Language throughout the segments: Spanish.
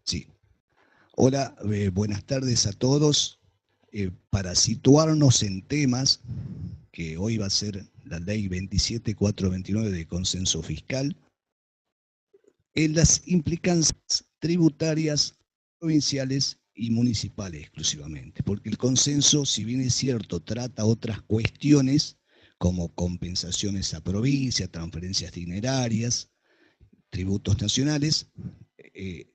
Sí. Hola, buenas tardes a todos. Para situarnos en temas, que hoy va a ser la ley 27429 de consenso fiscal, en las implicancias tributarias provinciales y municipales exclusivamente, porque el consenso, si bien es cierto, trata otras cuestiones como compensaciones a provincia, transferencias dinerarias, tributos nacionales,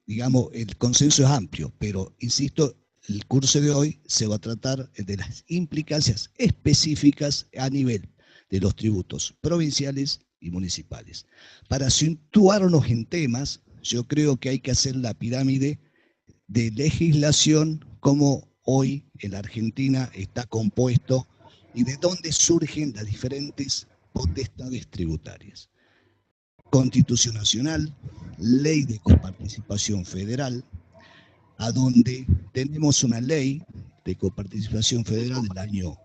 digamos, el consenso es amplio, pero insisto, el curso de hoy se va a tratar de las implicancias específicas a nivel de los tributos provinciales y municipales. Para situarnos en temas, yo creo que hay que hacer la pirámide de legislación como hoy en la Argentina está compuesto y de dónde surgen las diferentes potestades tributarias. Constitución Nacional, Ley de Coparticipación Federal, a donde tenemos una ley de coparticipación federal del año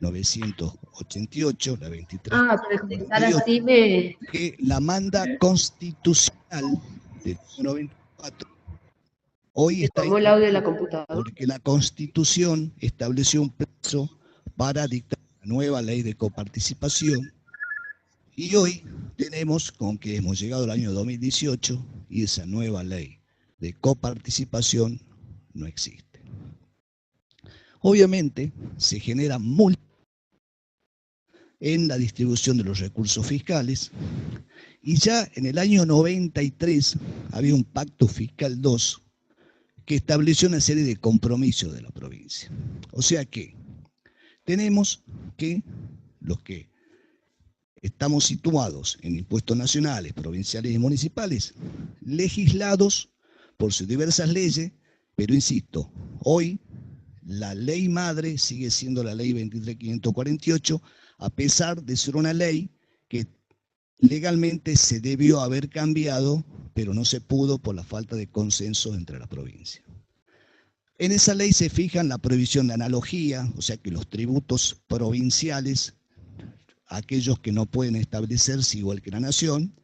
1988, la 2348, que la manda constitucional del año 94, hoy está tomó el audio de la incumplida, computadora. porque la Constitución estableció un plazo para dictar una nueva ley de coparticipación. Y hoy tenemos con que hemos llegado al año 2018 y esa nueva ley de coparticipación no existe. Obviamente se genera multa en la distribución de los recursos fiscales y ya en el año 93 había un pacto fiscal 2 que estableció una serie de compromisos de la provincia. O sea que tenemos que los que estamos situados en impuestos nacionales, provinciales y municipales, legislados por sus diversas leyes, pero insisto, hoy la ley madre sigue siendo la ley 23.548, a pesar de ser una ley que legalmente se debió haber cambiado, pero no se pudo por la falta de consenso entre las provincias. En esa ley se fija la prohibición de analogía, o sea que los tributos provinciales, aquellos que no pueden establecerse igual que la nación,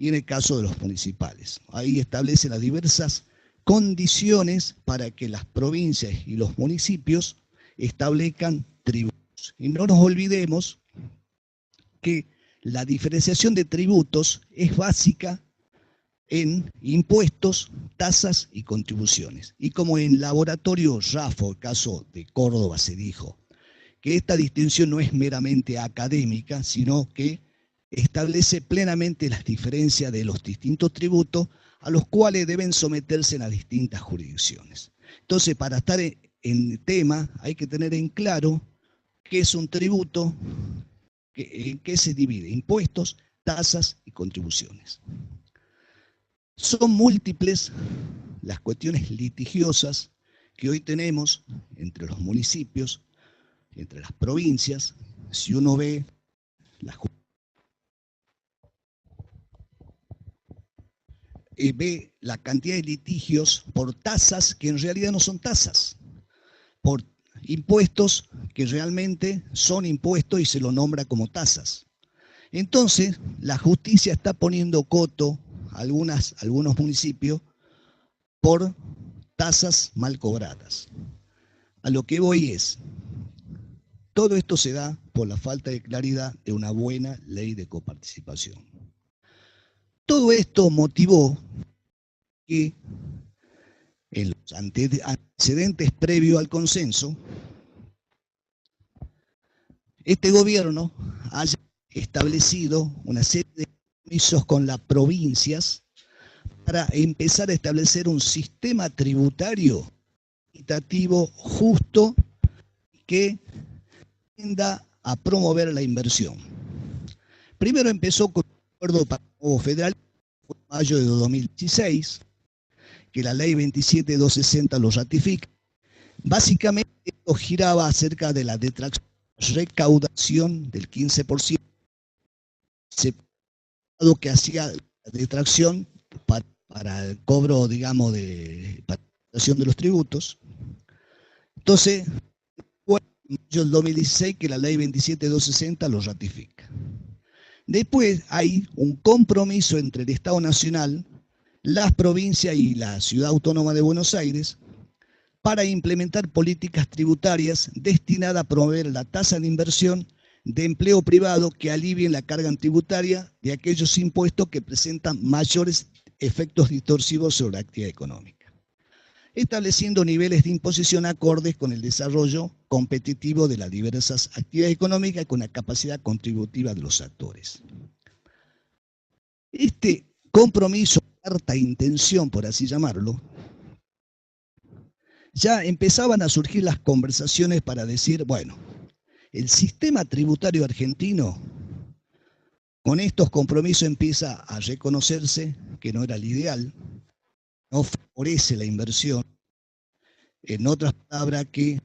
y en el caso de los municipales. Ahí establece las diversas condiciones para que las provincias y los municipios establezcan tributos. Y no nos olvidemos que la diferenciación de tributos es básica en impuestos, tasas y contribuciones. Y como en laboratorio RAFO, el caso de Córdoba, se dijo que esta distinción no es meramente académica, sino que establece plenamente las diferencias de los distintos tributos a los cuales deben someterse en las distintas jurisdicciones. Entonces, para estar en tema, hay que tener en claro qué es un tributo, en qué se divide: impuestos, tasas y contribuciones. Son múltiples las cuestiones litigiosas que hoy tenemos entre los municipios, entre las provincias. Si uno ve la cantidad de litigios por tasas que en realidad no son tasas, por impuestos que realmente son impuestos y se lo nombra como tasas. Entonces, la justicia está poniendo coto a algunos municipios por tasas mal cobradas. A lo que voy es, todo esto se da por la falta de claridad de una buena ley de coparticipación. Todo esto motivó que en los antecedentes previos al consenso, este gobierno haya establecido una serie de compromisos con las provincias para empezar a establecer un sistema tributario equitativo, justo, que tienda a promover la inversión. Primero empezó con un acuerdo para el nuevo federal, en mayo de 2016, que la ley 27260 lo ratifica. Básicamente esto giraba acerca de la detracción, recaudación del 15%, separado que hacía la detracción para el cobro, digamos, de participación de los tributos. Entonces, fue en mayo del 2016 que la ley 27260 lo ratifica. Después hay un compromiso entre el Estado Nacional las provincias y la Ciudad Autónoma de Buenos Aires para implementar políticas tributarias destinadas a promover la tasa de inversión de empleo privado que alivien la carga tributaria de aquellos impuestos que presentan mayores efectos distorsivos sobre la actividad económica, estableciendo niveles de imposición acordes con el desarrollo competitivo de las diversas actividades económicas y con la capacidad contributiva de los actores. Este compromiso, carta de intención, por así llamarlo, ya empezaban a surgir las conversaciones para decir, bueno, el sistema tributario argentino con estos compromisos empieza a reconocerse que no era el ideal, no favorece la inversión, en otras palabras que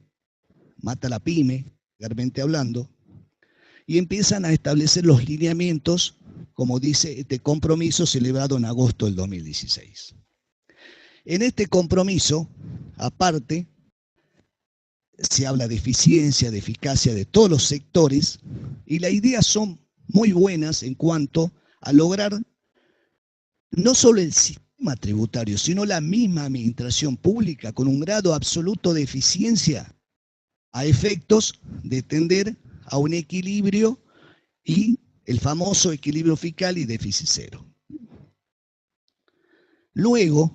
mata la pyme, vulgarmente hablando, y empiezan a establecer los lineamientos, como dice este compromiso celebrado en agosto del 2016. En este compromiso, aparte, se habla de eficiencia, de eficacia de todos los sectores, y las ideas son muy buenas en cuanto a lograr no solo el sistema tributario, sino la misma administración pública con un grado absoluto de eficiencia a efectos de tender a un equilibrio y el famoso equilibrio fiscal y déficit cero. Luego,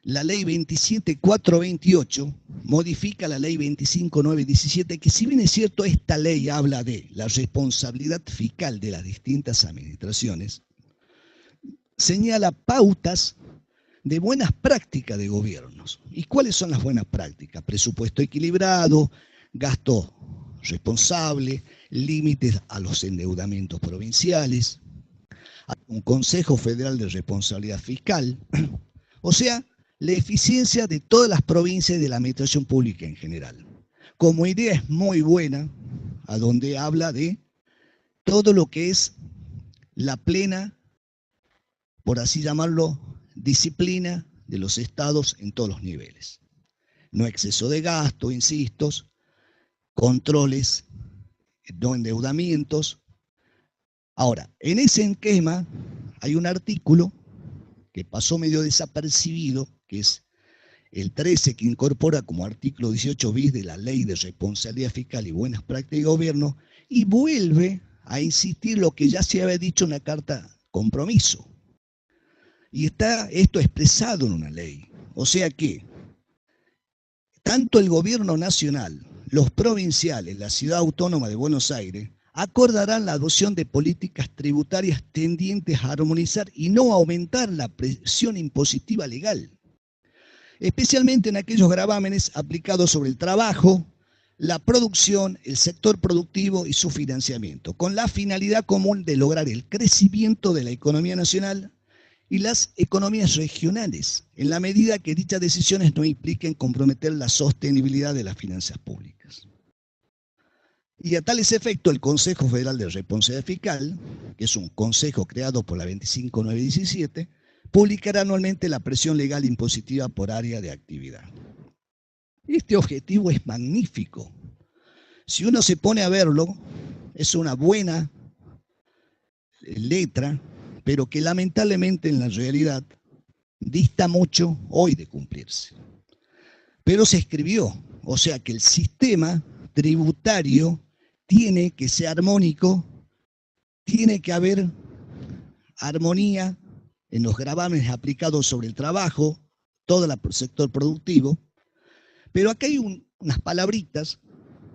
la ley 27428 modifica la ley 25917, que si bien es cierto, esta ley habla de la responsabilidad fiscal de las distintas administraciones, señala pautas de buenas prácticas de gobiernos. ¿Y cuáles son las buenas prácticas? Presupuesto equilibrado, gasto responsable, límites a los endeudamientos provinciales, un Consejo Federal de Responsabilidad Fiscal, o sea, la eficiencia de todas las provincias y de la administración pública en general. Como idea es muy buena, a donde habla de todo lo que es la plena, por así llamarlo, disciplina de los estados en todos los niveles. No exceso de gasto, insisto, controles, no endeudamientos. Ahora, en ese esquema hay un artículo que pasó medio desapercibido, que es el 13, que incorpora como artículo 18 bis de la Ley de Responsabilidad Fiscal y Buenas Prácticas de Gobierno, y vuelve a insistir lo que ya se había dicho en la carta compromiso. Y está esto expresado en una ley. O sea que tanto el gobierno nacional, los provinciales, la Ciudad Autónoma de Buenos Aires, acordarán la adopción de políticas tributarias tendientes a armonizar y no aumentar la presión impositiva legal, especialmente en aquellos gravámenes aplicados sobre el trabajo, la producción, el sector productivo y su financiamiento, con la finalidad común de lograr el crecimiento de la economía nacional y las economías regionales, en la medida que dichas decisiones no impliquen comprometer la sostenibilidad de las finanzas públicas. Y a tales efectos, el Consejo Federal de Responsabilidad Fiscal, que es un consejo creado por la 25917, publicará anualmente la presión legal impositiva por área de actividad. Este objetivo es magnífico. Si uno se pone a verlo, es una buena letra, pero que lamentablemente en la realidad dista mucho hoy de cumplirse. Pero se escribió, o sea que el sistema tributario tiene que ser armónico, tiene que haber armonía en los gravámenes aplicados sobre el trabajo, todo el sector productivo, pero acá hay unas palabritas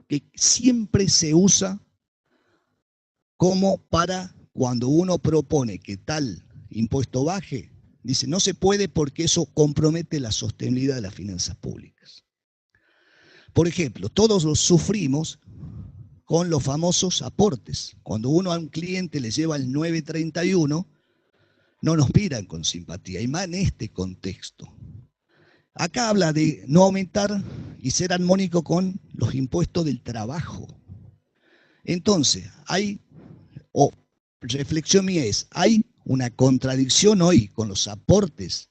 que siempre se usa como para cuando uno propone que tal impuesto baje, dice no se puede porque eso compromete la sostenibilidad de las finanzas públicas. Por ejemplo, todos los sufrimos con los famosos aportes. Cuando uno a un cliente le lleva el 931, no nos miran con simpatía, y más en este contexto. Acá habla de no aumentar y ser armónico con los impuestos del trabajo. Entonces, reflexión mía es, hay una contradicción hoy con los aportes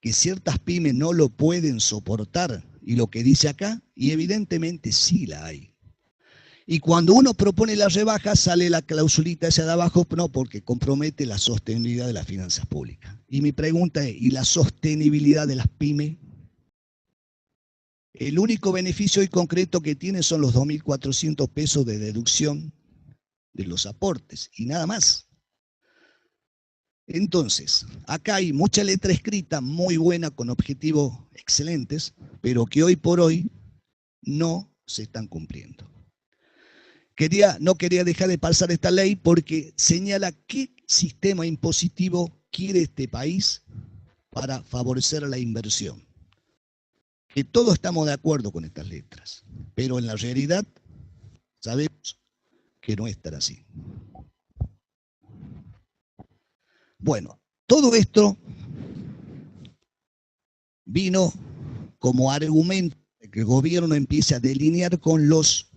que ciertas pymes no lo pueden soportar, y lo que dice acá, y evidentemente sí la hay. Y cuando uno propone la rebaja, sale la clausulita esa de abajo, no, porque compromete la sostenibilidad de las finanzas públicas. Y mi pregunta es, ¿y la sostenibilidad de las pymes? El único beneficio hoy concreto que tiene son los 2.400 pesos de deducción de los aportes y nada más. Entonces, acá hay mucha letra escrita muy buena con objetivos excelentes, pero que hoy por hoy no se están cumpliendo. No quería dejar de pasar esta ley porque señala qué sistema impositivo quiere este país para favorecer la inversión. Que todos estamos de acuerdo con estas letras, pero en la realidad sabemos que no es tan así. Bueno, todo esto vino como argumento de que el gobierno empiece a delinear con los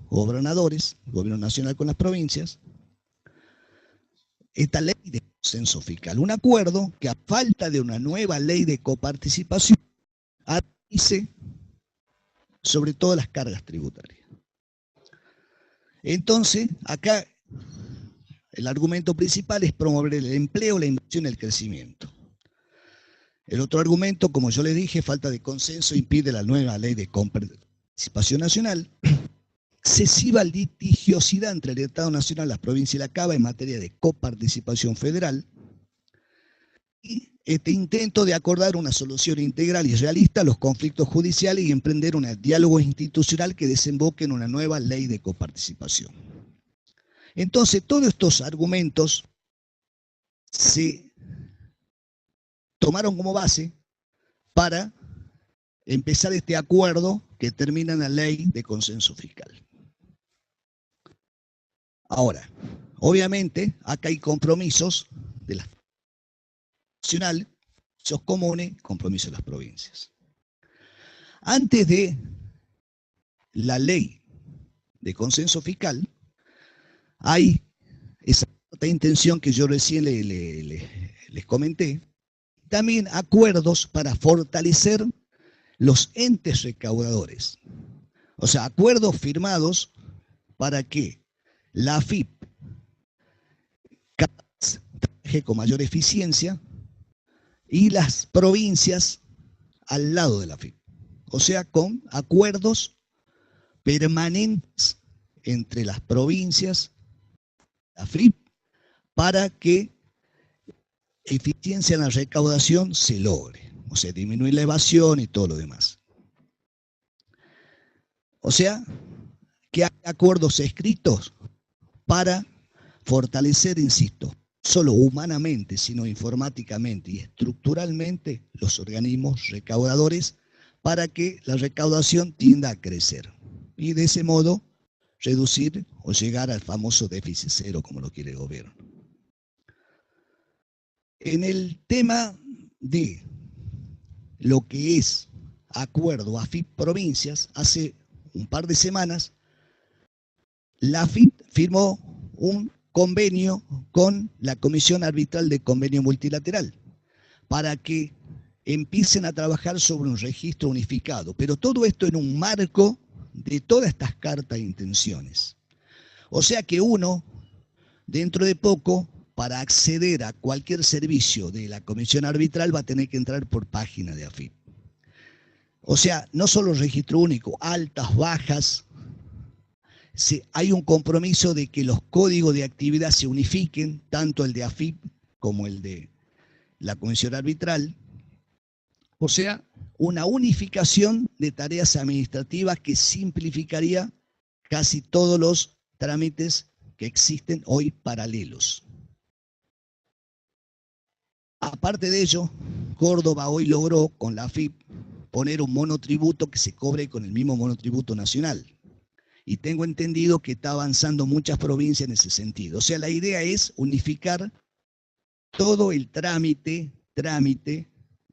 gobernadores, el gobierno nacional con las provincias, esta ley de consenso fiscal, un acuerdo que a falta de una nueva ley de coparticipación dice sobre todas las cargas tributarias. Entonces, acá el argumento principal es promover el empleo, la inversión y el crecimiento. El otro argumento, como yo les dije, falta de consenso impide la nueva ley de coparticipación nacional. Excesiva litigiosidad entre el Estado Nacional, las provincias y la CABA en materia de coparticipación federal. Y este intento de acordar una solución integral y realista a los conflictos judiciales y emprender un diálogo institucional que desemboque en una nueva ley de coparticipación. Entonces, todos estos argumentos se tomaron como base para empezar este acuerdo que termina en la ley de consenso fiscal. Ahora, obviamente, acá hay compromisos de la nacional, compromisos comunes, compromisos de las provincias. Antes de la ley de consenso fiscal, hay esa intención que yo recién les comenté, también acuerdos para fortalecer los entes recaudadores. O sea, acuerdos firmados para que la AFIP trabaje con mayor eficiencia y las provincias al lado de la AFIP. O sea, con acuerdos permanentes entre las provincias y la AFIP para que eficiencia en la recaudación se logre. O sea, disminuir la evasión y todo lo demás. O sea, que hay acuerdos escritos para fortalecer, insisto, solo humanamente, sino informáticamente y estructuralmente los organismos recaudadores para que la recaudación tienda a crecer. Y de ese modo reducir o llegar al famoso déficit cero, como lo quiere el gobierno. En el tema de lo que es acuerdo AFIP provincias, hace un par de semanas, la AFIP firmó un convenio con la Comisión Arbitral de Convenio Multilateral para que empiecen a trabajar sobre un registro unificado, pero todo esto en un marco de todas estas cartas de intenciones. O sea que uno, dentro de poco, para acceder a cualquier servicio de la Comisión Arbitral va a tener que entrar por página de AFIP. O sea, no solo registro único, altas, bajas. Hay un compromiso de que los códigos de actividad se unifiquen, tanto el de AFIP como el de la Comisión Arbitral. O sea, una unificación de tareas administrativas que simplificaría casi todos los trámites que existen hoy paralelos. Aparte de ello, Córdoba hoy logró con la AFIP poner un monotributo que se cobre con el mismo monotributo nacional. Y tengo entendido que está avanzando muchas provincias en ese sentido. O sea, la idea es unificar todo el trámite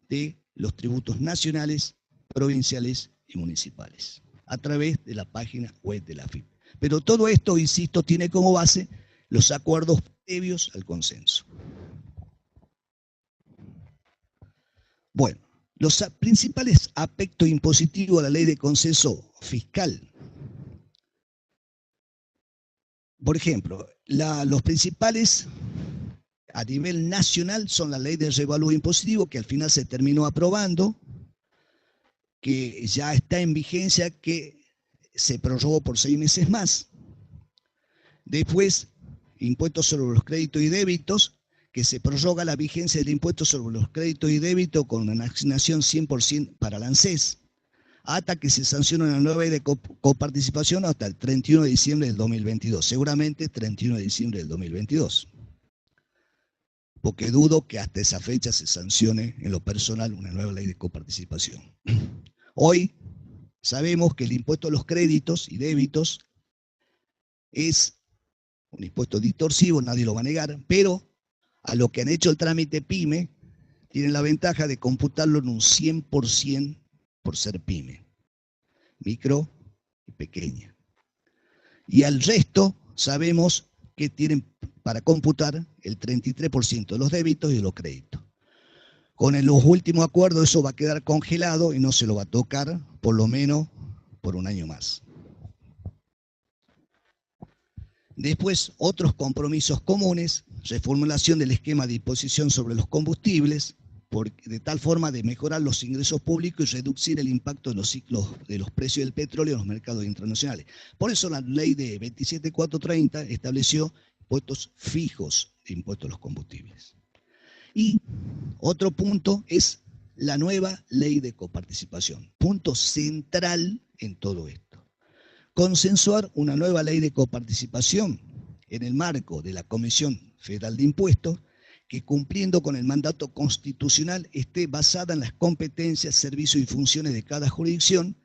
de los tributos nacionales, provinciales y municipales a través de la página web de la AFIP. Pero todo esto, insisto, tiene como base los acuerdos previos al consenso. Bueno, los principales aspectos impositivos de la ley de consenso fiscal Por ejemplo, los principales a nivel nacional son la ley de revalúo impositivo, que al final se terminó aprobando, que ya está en vigencia, que se prorrogó por 6 meses más. Después, impuestos sobre los créditos y débitos, que se prorroga la vigencia del impuesto sobre los créditos y débitos con una asignación 100% para la ANSES, hasta que se sancione una nueva ley de coparticipación hasta el 31 de diciembre del 2022, seguramente 31 de diciembre del 2022, porque dudo que hasta esa fecha se sancione en lo personal una nueva ley de coparticipación. Hoy sabemos que el impuesto a los créditos y débitos es un impuesto distorsivo, nadie lo va a negar, pero a lo que han hecho el trámite PYME, tienen la ventaja de computarlo en un 100% por ser PYME, micro y pequeña. Y al resto sabemos que tienen para computar el 33% de los débitos y de los créditos. Con los últimos acuerdos eso va a quedar congelado y no se lo va a tocar por lo menos por un año más. Después, otros compromisos comunes, reformulación del esquema de imposición sobre los combustibles, de tal forma de mejorar los ingresos públicos y reducir el impacto de los ciclos de los precios del petróleo en los mercados internacionales. Por eso la ley de 27430 estableció impuestos fijos de impuestos a los combustibles. Y otro punto es la nueva ley de coparticipación, punto central en todo esto. Consensuar una nueva ley de coparticipación en el marco de la Comisión Federal de Impuestos, que cumpliendo con el mandato constitucional esté basada en las competencias, servicios y funciones de cada jurisdicción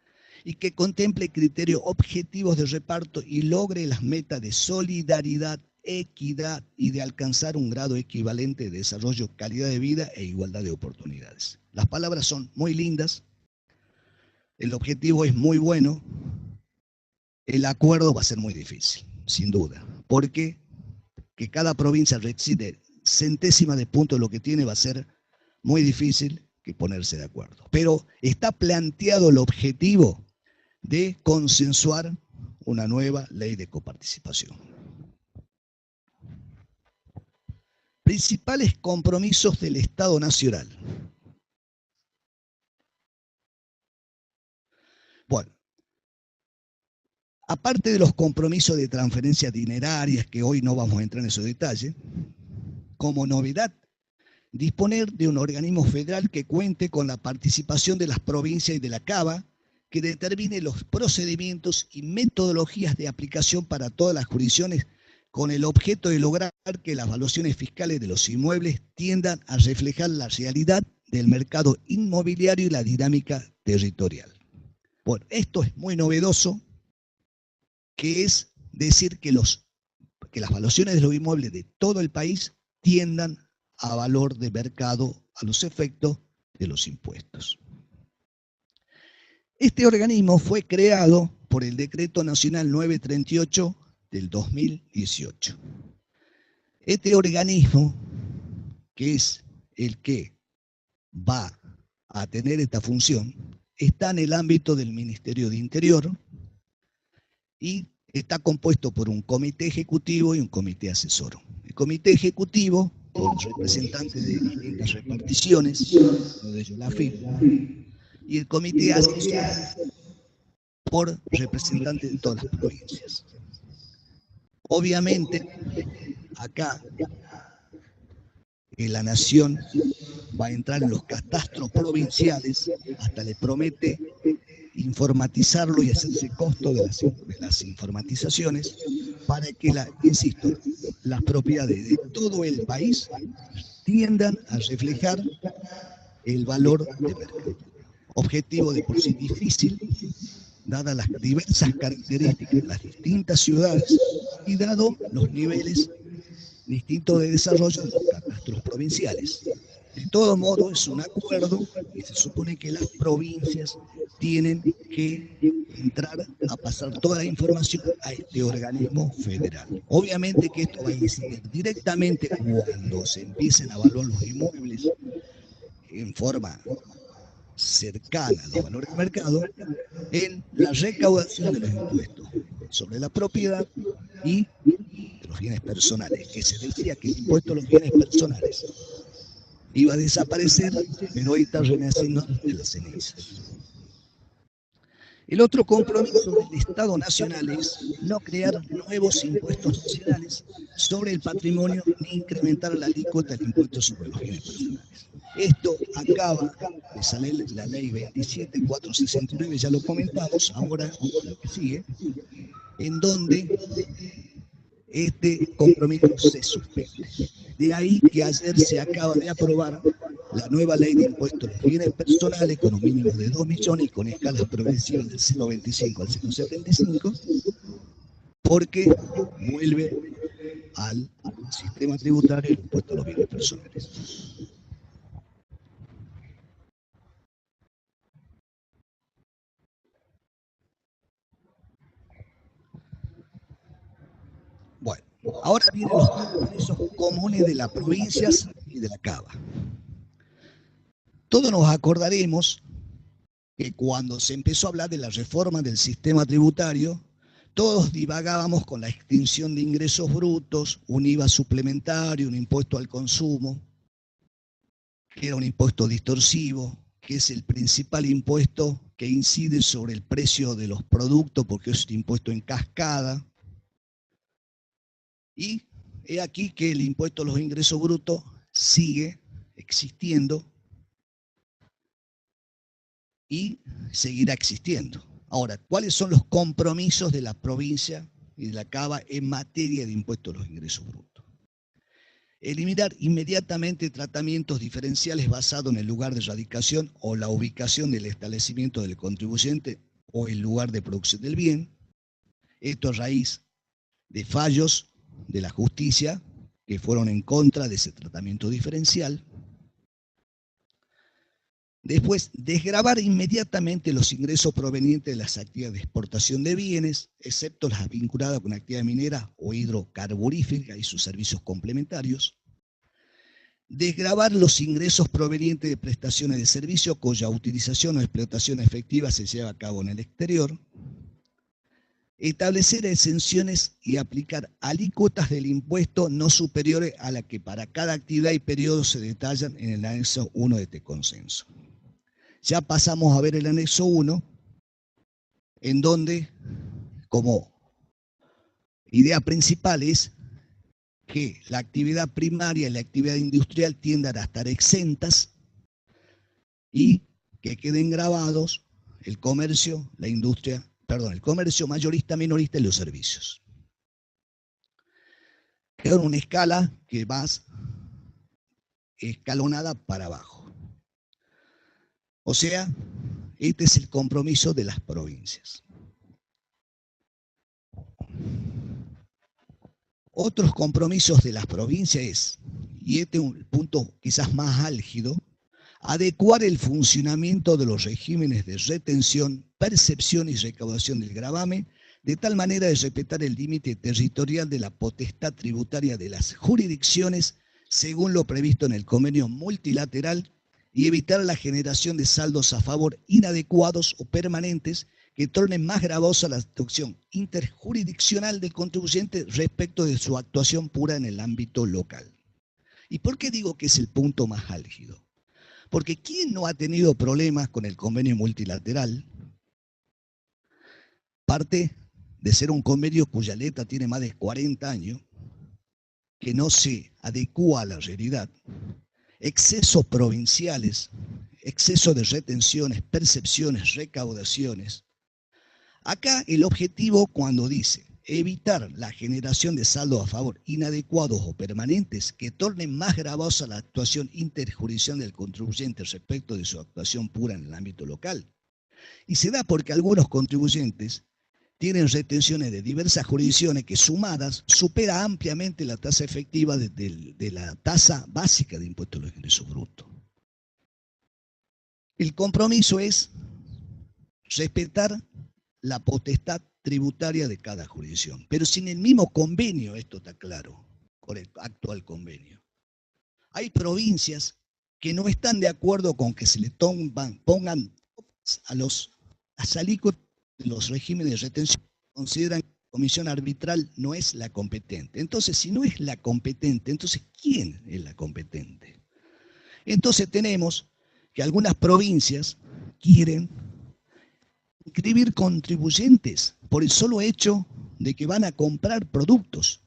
y que contemple criterios objetivos de reparto y logre las metas de solidaridad, equidad y de alcanzar un grado equivalente de desarrollo, calidad de vida e igualdad de oportunidades. Las palabras son muy lindas, el objetivo es muy bueno, el acuerdo va a ser muy difícil, sin duda, porque que cada provincia recibe centésima de punto de lo que tiene va a ser muy difícil que ponerse de acuerdo. Pero está planteado el objetivo de consensuar una nueva ley de coparticipación. Principales compromisos del Estado Nacional. Bueno, aparte de los compromisos de transferencias dinerarias, que hoy no vamos a entrar en esos detalles, como novedad, disponer de un organismo federal que cuente con la participación de las provincias y de la CABA, que determine los procedimientos y metodologías de aplicación para todas las jurisdicciones, con el objeto de lograr que las evaluaciones fiscales de los inmuebles tiendan a reflejar la realidad del mercado inmobiliario y la dinámica territorial. Bueno, esto es muy novedoso, que es decir que las evaluaciones de los inmuebles de todo el país tiendan a valor de mercado a los efectos de los impuestos. Este organismo fue creado por el Decreto Nacional 938 del 2018. Este organismo, que es el que va a tener esta función, está en el ámbito del Ministerio de Interior y está compuesto por un comité ejecutivo y un comité asesor. El comité ejecutivo, con representantes de distintas reparticiones, uno de ellos la AFIP, y el comité asesor por representantes de todas las provincias. Obviamente, acá la nación va a entrar en los catastros provinciales, hasta le promete informatizarlo y hacerse costo de las informatizaciones para que, insisto, las propiedades de todo el país tiendan a reflejar el valor de mercado. Objetivo de por sí difícil, dadas las diversas características de las distintas ciudades y dado los niveles distintos de desarrollo de los catastros provinciales. De todo modo, es un acuerdo y se supone que las provincias tienen que entrar a pasar toda la información a este organismo federal. Obviamente que esto va a incidir directamente cuando se empiecen a evaluar los inmuebles en forma cercana a los valores de mercado en la recaudación de los impuestos sobre la propiedad y los bienes personales, que se decía que el impuesto a los bienes personales iba a desaparecer, pero hoy está renaciendo de las cenizas. El otro compromiso del Estado Nacional es no crear nuevos impuestos nacionales sobre el patrimonio ni incrementar la alícuota del impuesto sobre los bienes personales. Esto acaba de salir la ley 27.469, ya lo comentamos, ahora lo que sigue, en donde este compromiso se suspende. De ahí que ayer se acaba de aprobar la nueva ley de impuestos a los bienes personales con un mínimo de 2 millones y con escalas progresivas del 0,25 al 0,75, porque vuelve al sistema tributario el impuesto a los bienes personales. Bueno, ahora vienen los compromisos comunes de las provincias y de la Cava. Todos nos acordaremos que cuando se empezó a hablar de la reforma del sistema tributario, todos divagábamos con la extinción de ingresos brutos, un IVA suplementario, un impuesto al consumo, que era un impuesto distorsivo, que es el principal impuesto que incide sobre el precio de los productos porque es un impuesto en cascada. Y he aquí que el impuesto a los ingresos brutos sigue existiendo y seguirá existiendo. Ahora, ¿cuáles son los compromisos de la provincia y de la Cava en materia de impuestos a los ingresos brutos? Eliminar inmediatamente tratamientos diferenciales basados en el lugar de radicación o la ubicación del establecimiento del contribuyente o el lugar de producción del bien. Esto a raíz de fallos de la justicia que fueron en contra de ese tratamiento diferencial. Después, desgravar inmediatamente los ingresos provenientes de las actividades de exportación de bienes, excepto las vinculadas con actividad minera o hidrocarburífera y sus servicios complementarios. Desgravar los ingresos provenientes de prestaciones de servicio cuya utilización o explotación efectiva se lleva a cabo en el exterior. Establecer exenciones y aplicar alícuotas del impuesto no superiores a la que para cada actividad y periodo se detallan en el anexo 1 de este consenso. Ya pasamos a ver el anexo 1, en donde, como idea principal es que la actividad primaria y la actividad industrial tiendan a estar exentas y que queden grabados el comercio, la industria, el comercio mayorista, minorista y los servicios. Queda una escala que va escalonada para abajo. O sea, este es el compromiso de las provincias. Otros compromisos de las provincias es, y este es un punto quizás más álgido, adecuar el funcionamiento de los regímenes de retención, percepción y recaudación del gravamen, de tal manera de respetar el límite territorial de la potestad tributaria de las jurisdicciones según lo previsto en el convenio multilateral y evitar la generación de saldos a favor inadecuados o permanentes que tornen más gravosa la actuación interjurisdiccional del contribuyente respecto de su actuación pura en el ámbito local. ¿Y por qué digo que es el punto más álgido? Porque ¿quién no ha tenido problemas con el convenio multilateral? Parte de ser un convenio cuya letra tiene más de 40 años, que no se adecúa a la realidad, excesos provinciales, exceso de retenciones, percepciones, recaudaciones. Acá el objetivo cuando dice evitar la generación de saldos a favor inadecuados o permanentes que tornen más gravosa la actuación interjurisdiccional del contribuyente respecto de su actuación pura en el ámbito local. Y se da porque algunos contribuyentes tienen retenciones de diversas jurisdicciones que sumadas supera ampliamente la tasa efectiva de la tasa básica de impuesto a los ingresos brutos. El compromiso es respetar la potestad tributaria de cada jurisdicción, pero sin el mismo convenio, esto está claro, con el actual convenio. Hay provincias que no están de acuerdo con que se le pongan a las alícuotas de los regímenes de retención, consideran comisión arbitral no es la competente. Entonces, si no es la competente, entonces, ¿quién es la competente? Entonces tenemos que algunas provincias quieren inscribir contribuyentes por el solo hecho de que van a comprar productos.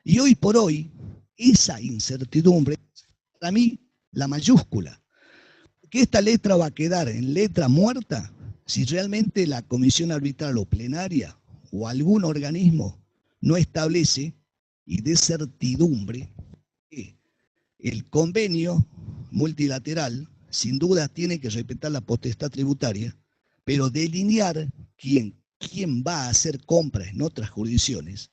Y hoy por hoy, esa incertidumbre, para mí, la mayúscula. Que esta letra va a quedar en letra muerta si realmente la comisión arbitral o plenaria o algún organismo no establece y dé certidumbre que el convenio multilateral sin duda tiene que respetar la potestad tributaria, pero delinear quién va a hacer compras en otras jurisdicciones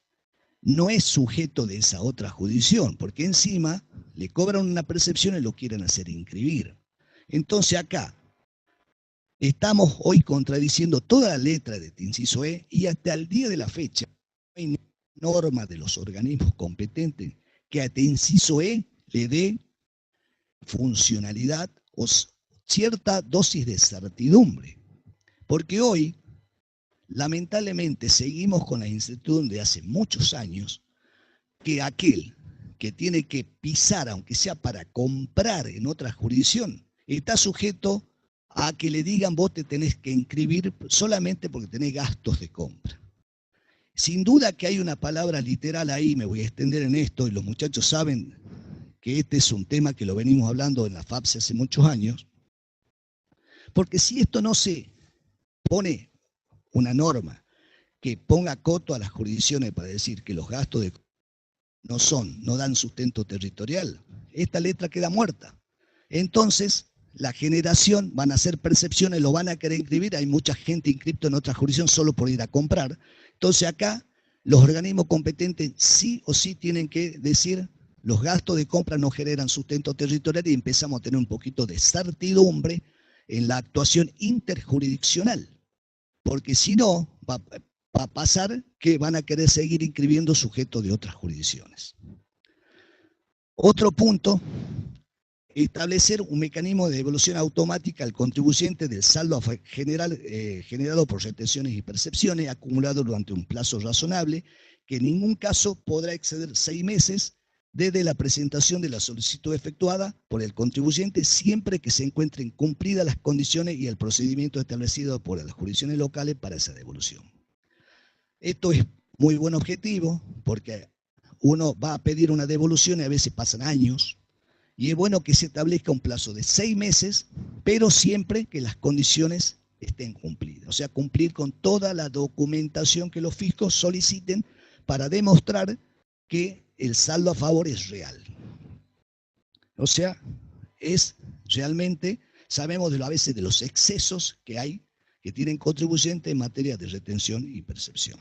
no es sujeto de esa otra jurisdicción, porque encima le cobran una percepción y lo quieren hacer inscribir. Entonces acá estamos hoy contradiciendo toda la letra de inciso E y hasta el día de la fecha no hay norma de los organismos competentes que a inciso E le dé funcionalidad o cierta dosis de certidumbre. Porque hoy, lamentablemente, seguimos con la incertidumbre de hace muchos años que aquel que tiene que pisar, aunque sea para comprar en otra jurisdicción, está sujeto a que le digan vos te tenés que inscribir solamente porque tenés gastos de compra. Sin duda que hay una palabra literal ahí, me voy a extender en esto, y los muchachos saben que este es un tema que lo venimos hablando en la FAPSE hace muchos años, porque si esto no se pone una norma que ponga coto a las jurisdicciones para decir que los gastos de no dan sustento territorial, esta letra queda muerta. Entonces, la generación van a hacer percepciones, lo van a querer inscribir, hay mucha gente inscripta en otra jurisdicción solo por ir a comprar. Entonces acá los organismos competentes sí o sí tienen que decir los gastos de compra no generan sustento territorial y empezamos a tener un poquito de certidumbre en la actuación interjurisdiccional. Porque si no, va a pasar que van a querer seguir inscribiendo sujetos de otras jurisdicciones. Otro punto, establecer un mecanismo de devolución automática al contribuyente del saldo generado por retenciones y percepciones acumulado durante un plazo razonable, que en ningún caso podrá exceder 6 meses desde la presentación de la solicitud efectuada por el contribuyente, siempre que se encuentren cumplidas las condiciones y el procedimiento establecido por las jurisdicciones locales para esa devolución. Esto es muy buen objetivo, porque uno va a pedir una devolución y a veces pasan años, y es bueno que se establezca un plazo de 6 meses, pero siempre que las condiciones estén cumplidas. O sea, cumplir con toda la documentación que los fiscos soliciten para demostrar que el saldo a favor es real. O sea, es realmente, sabemos a veces de los excesos que hay, que tienen contribuyentes en materia de retención y percepción.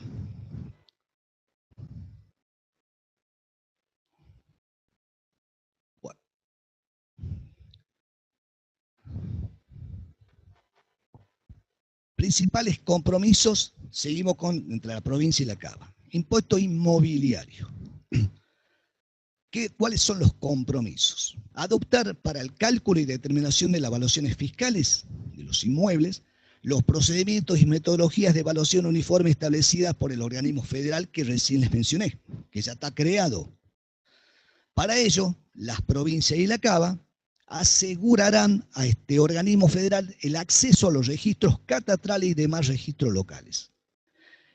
Bueno. Principales compromisos, seguimos con entre la provincia y la Cava. Impuesto inmobiliario. ¿Cuáles son los compromisos? Adoptar para el cálculo y determinación de las evaluaciones fiscales de los inmuebles los procedimientos y metodologías de evaluación uniforme establecidas por el organismo federal que recién les mencioné, que ya está creado. Para ello, las provincias y la Cava asegurarán a este organismo federal el acceso a los registros catastrales y demás registros locales.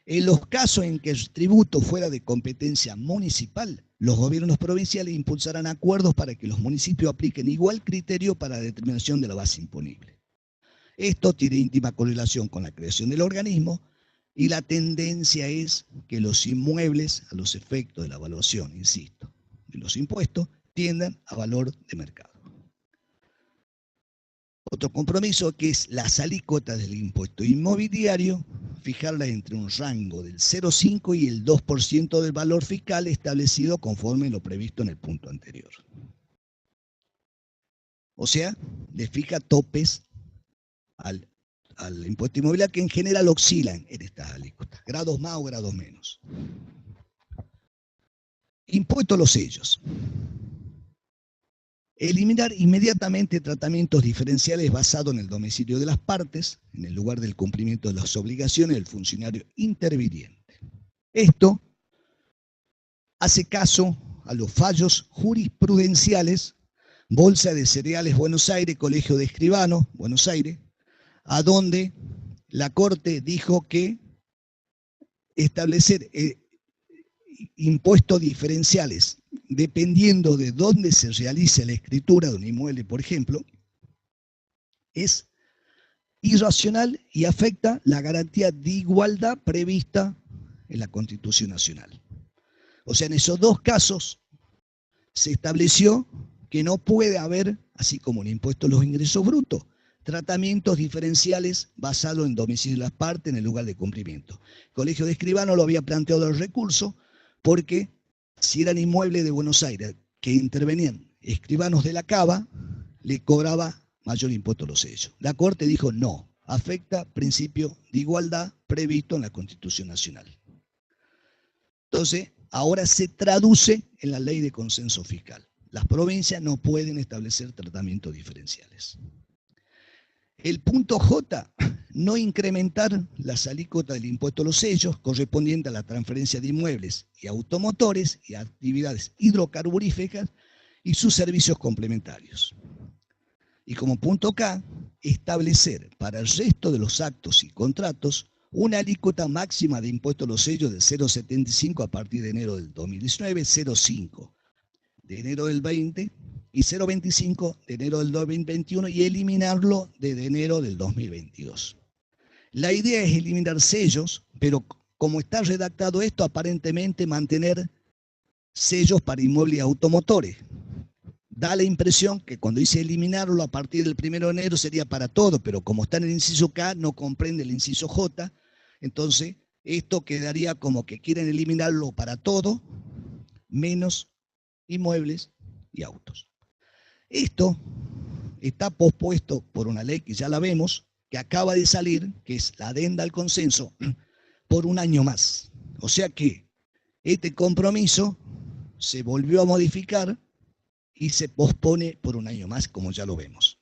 En los casos en que el tributo fuera de competencia municipal, los gobiernos provinciales impulsarán acuerdos para que los municipios apliquen igual criterio para la determinación de la base imponible. Esto tiene íntima correlación con la creación del organismo y la tendencia es que los inmuebles, a los efectos de la evaluación, insisto, de los impuestos, tiendan a valor de mercado. Otro compromiso que es las alícuotas del impuesto inmobiliario, fijarlas entre un rango del 0,5 y el 2% del valor fiscal establecido conforme lo previsto en el punto anterior. O sea, le fija topes al impuesto inmobiliario que en general oscilan en estas alícuotas, grados más o grados menos. Impuesto a los sellos. Eliminar inmediatamente tratamientos diferenciales basados en el domicilio de las partes, en el lugar del cumplimiento de las obligaciones del funcionario interviniente. Esto hace caso a los fallos jurisprudenciales, Bolsa de Cereales Buenos Aires, Colegio de Escribanos, Buenos Aires, a donde la Corte dijo que establecer impuestos diferenciales dependiendo de dónde se realice la escritura de un inmueble, por ejemplo, es irracional y afecta la garantía de igualdad prevista en la Constitución Nacional. O sea, en esos dos casos se estableció que no puede haber, así como el impuesto a los ingresos brutos, tratamientos diferenciales basados en domicilio de las partes en el lugar de cumplimiento. El Colegio de Escribanos lo había planteado el recurso porque si eran inmuebles de Buenos Aires que intervenían escribanos de la Cava, le cobraba mayor impuesto a los sellos. La Corte dijo no, afecta principio de igualdad previsto en la Constitución Nacional. Entonces, ahora se traduce en la ley de consenso fiscal. Las provincias no pueden establecer tratamientos diferenciales. El punto J, no incrementar las alícuotas del impuesto a los sellos correspondiente a la transferencia de inmuebles y automotores y actividades hidrocarburíferas y sus servicios complementarios. Y como punto K, establecer para el resto de los actos y contratos una alícuota máxima de impuesto a los sellos de 0,75 a partir de enero del 2019, 0,5 de enero del 20 y 0,25 de enero del 2021 y eliminarlo de enero del 2022. La idea es eliminar sellos, pero como está redactado esto, aparentemente mantener sellos para inmuebles y automotores. Da la impresión que cuando dice eliminarlo a partir del 1 de enero sería para todo, pero como está en el inciso K, no comprende el inciso J, entonces esto quedaría como que quieren eliminarlo para todo, menos inmuebles y autos. Esto está pospuesto por una ley que ya la vemos, que acaba de salir, que es la adenda al consenso, por un año más. O sea que este compromiso se volvió a modificar y se pospone por un año más, como ya lo vemos.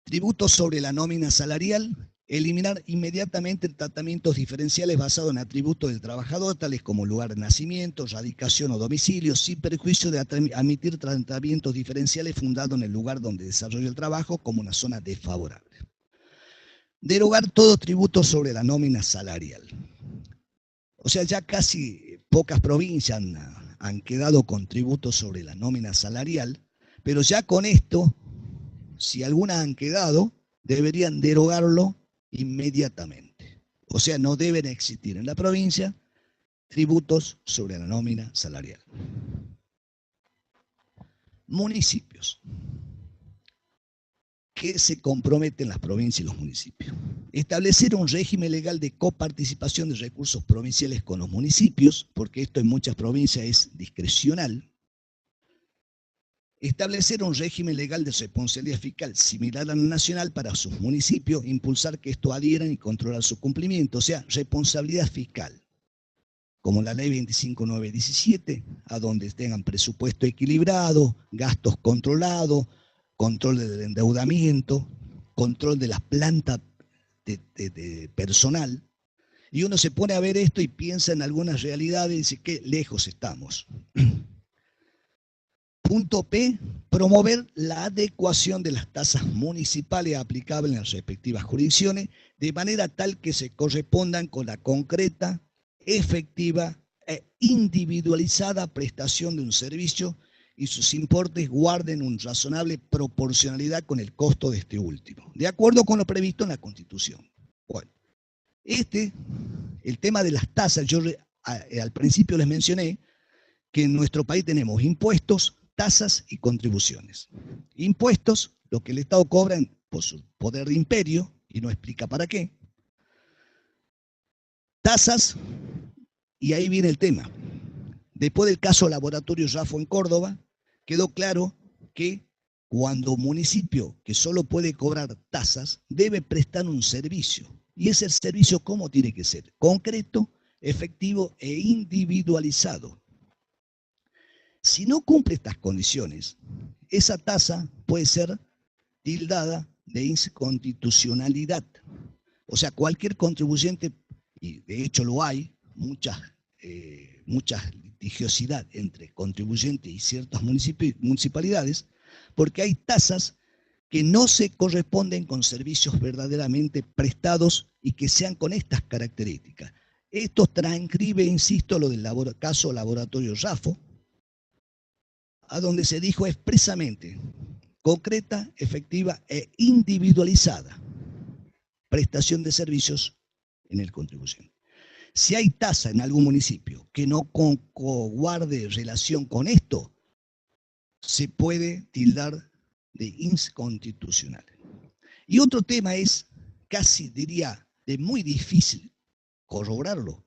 Tributos sobre la nómina salarial. Eliminar inmediatamente tratamientos diferenciales basados en atributos del trabajador, tales como lugar de nacimiento, radicación o domicilio, sin perjuicio de admitir tratamientos diferenciales fundados en el lugar donde desarrolla el trabajo como una zona desfavorable. Derogar todo tributo sobre la nómina salarial. O sea, ya casi pocas provincias han quedado con tributos sobre la nómina salarial, pero ya con esto, si algunas han quedado, deberían derogarlo inmediatamente. O sea, no deben existir en la provincia tributos sobre la nómina salarial. Municipios. ¿Qué se comprometen las provincias y los municipios? Establecer un régimen legal de coparticipación de recursos provinciales con los municipios, porque esto en muchas provincias es discrecional. Establecer un régimen legal de responsabilidad fiscal similar al nacional para sus municipios, impulsar que esto adhieran y controlar su cumplimiento, o sea, responsabilidad fiscal, como la ley 25917, a donde tengan presupuesto equilibrado, gastos controlados, control del endeudamiento, control de las plantas de personal. Y uno se pone a ver esto y piensa en algunas realidades y dice, qué lejos estamos. Punto P, promover la adecuación de las tasas municipales aplicables en las respectivas jurisdicciones de manera tal que se correspondan con la concreta, efectiva e individualizada prestación de un servicio y sus importes guarden una razonable proporcionalidad con el costo de este último, de acuerdo con lo previsto en la Constitución. Bueno, el tema de las tasas, yo al principio les mencioné que en nuestro país tenemos impuestos, tasas y contribuciones. Impuestos, lo que el Estado cobra por su poder de imperio, y no explica para qué. Tasas, y ahí viene el tema. Después del caso Laboratorio Raffo en Córdoba, quedó claro que cuando un municipio que solo puede cobrar tasas, debe prestar un servicio. ¿Y ese servicio cómo tiene que ser? Concreto, efectivo e individualizado. Si no cumple estas condiciones, esa tasa puede ser tildada de inconstitucionalidad. O sea, cualquier contribuyente y de hecho lo hay, mucha litigiosidad entre contribuyentes y ciertas municipalidades, porque hay tasas que no se corresponden con servicios verdaderamente prestados y que sean con estas características. Esto transcribe, insisto, lo del caso laboratorio Rafo, a donde se dijo expresamente, concreta, efectiva e individualizada prestación de servicios en el contribuyente. Si hay tasa en algún municipio que no guarde relación con esto, se puede tildar de inconstitucional. Y otro tema es, casi diría, de muy difícil corroborarlo,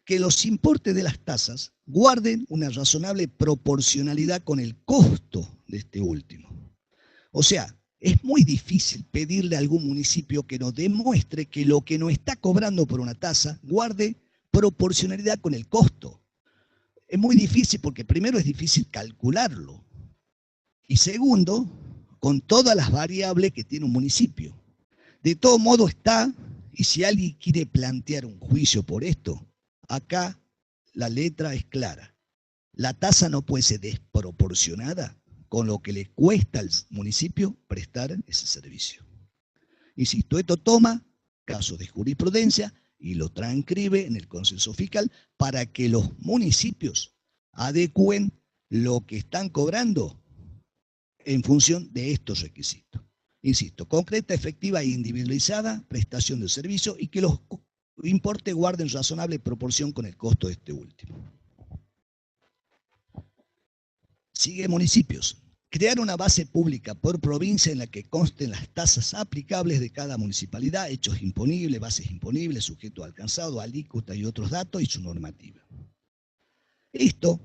que los importes de las tasas guarden una razonable proporcionalidad con el costo de este último. O sea, es muy difícil pedirle a algún municipio que nos demuestre que lo que nos está cobrando por una tasa guarde proporcionalidad con el costo. Es muy difícil porque primero es difícil calcularlo y segundo, con todas las variables que tiene un municipio. De todo modo está, y si alguien quiere plantear un juicio por esto, acá la letra es clara. La tasa no puede ser desproporcionada con lo que le cuesta al municipio prestar ese servicio. Insisto, esto toma casos de jurisprudencia y lo transcribe en el consenso fiscal para que los municipios adecúen lo que están cobrando en función de estos requisitos. Insisto, concreta, efectiva e individualizada prestación de servicio y que los importes guarden razonable proporción con el costo de este último. Sigue municipios. Crear una base pública por provincia en la que consten las tasas aplicables de cada municipalidad, hechos imponibles, bases imponibles, sujeto alcanzado, alícuota y otros datos y su normativa. Esto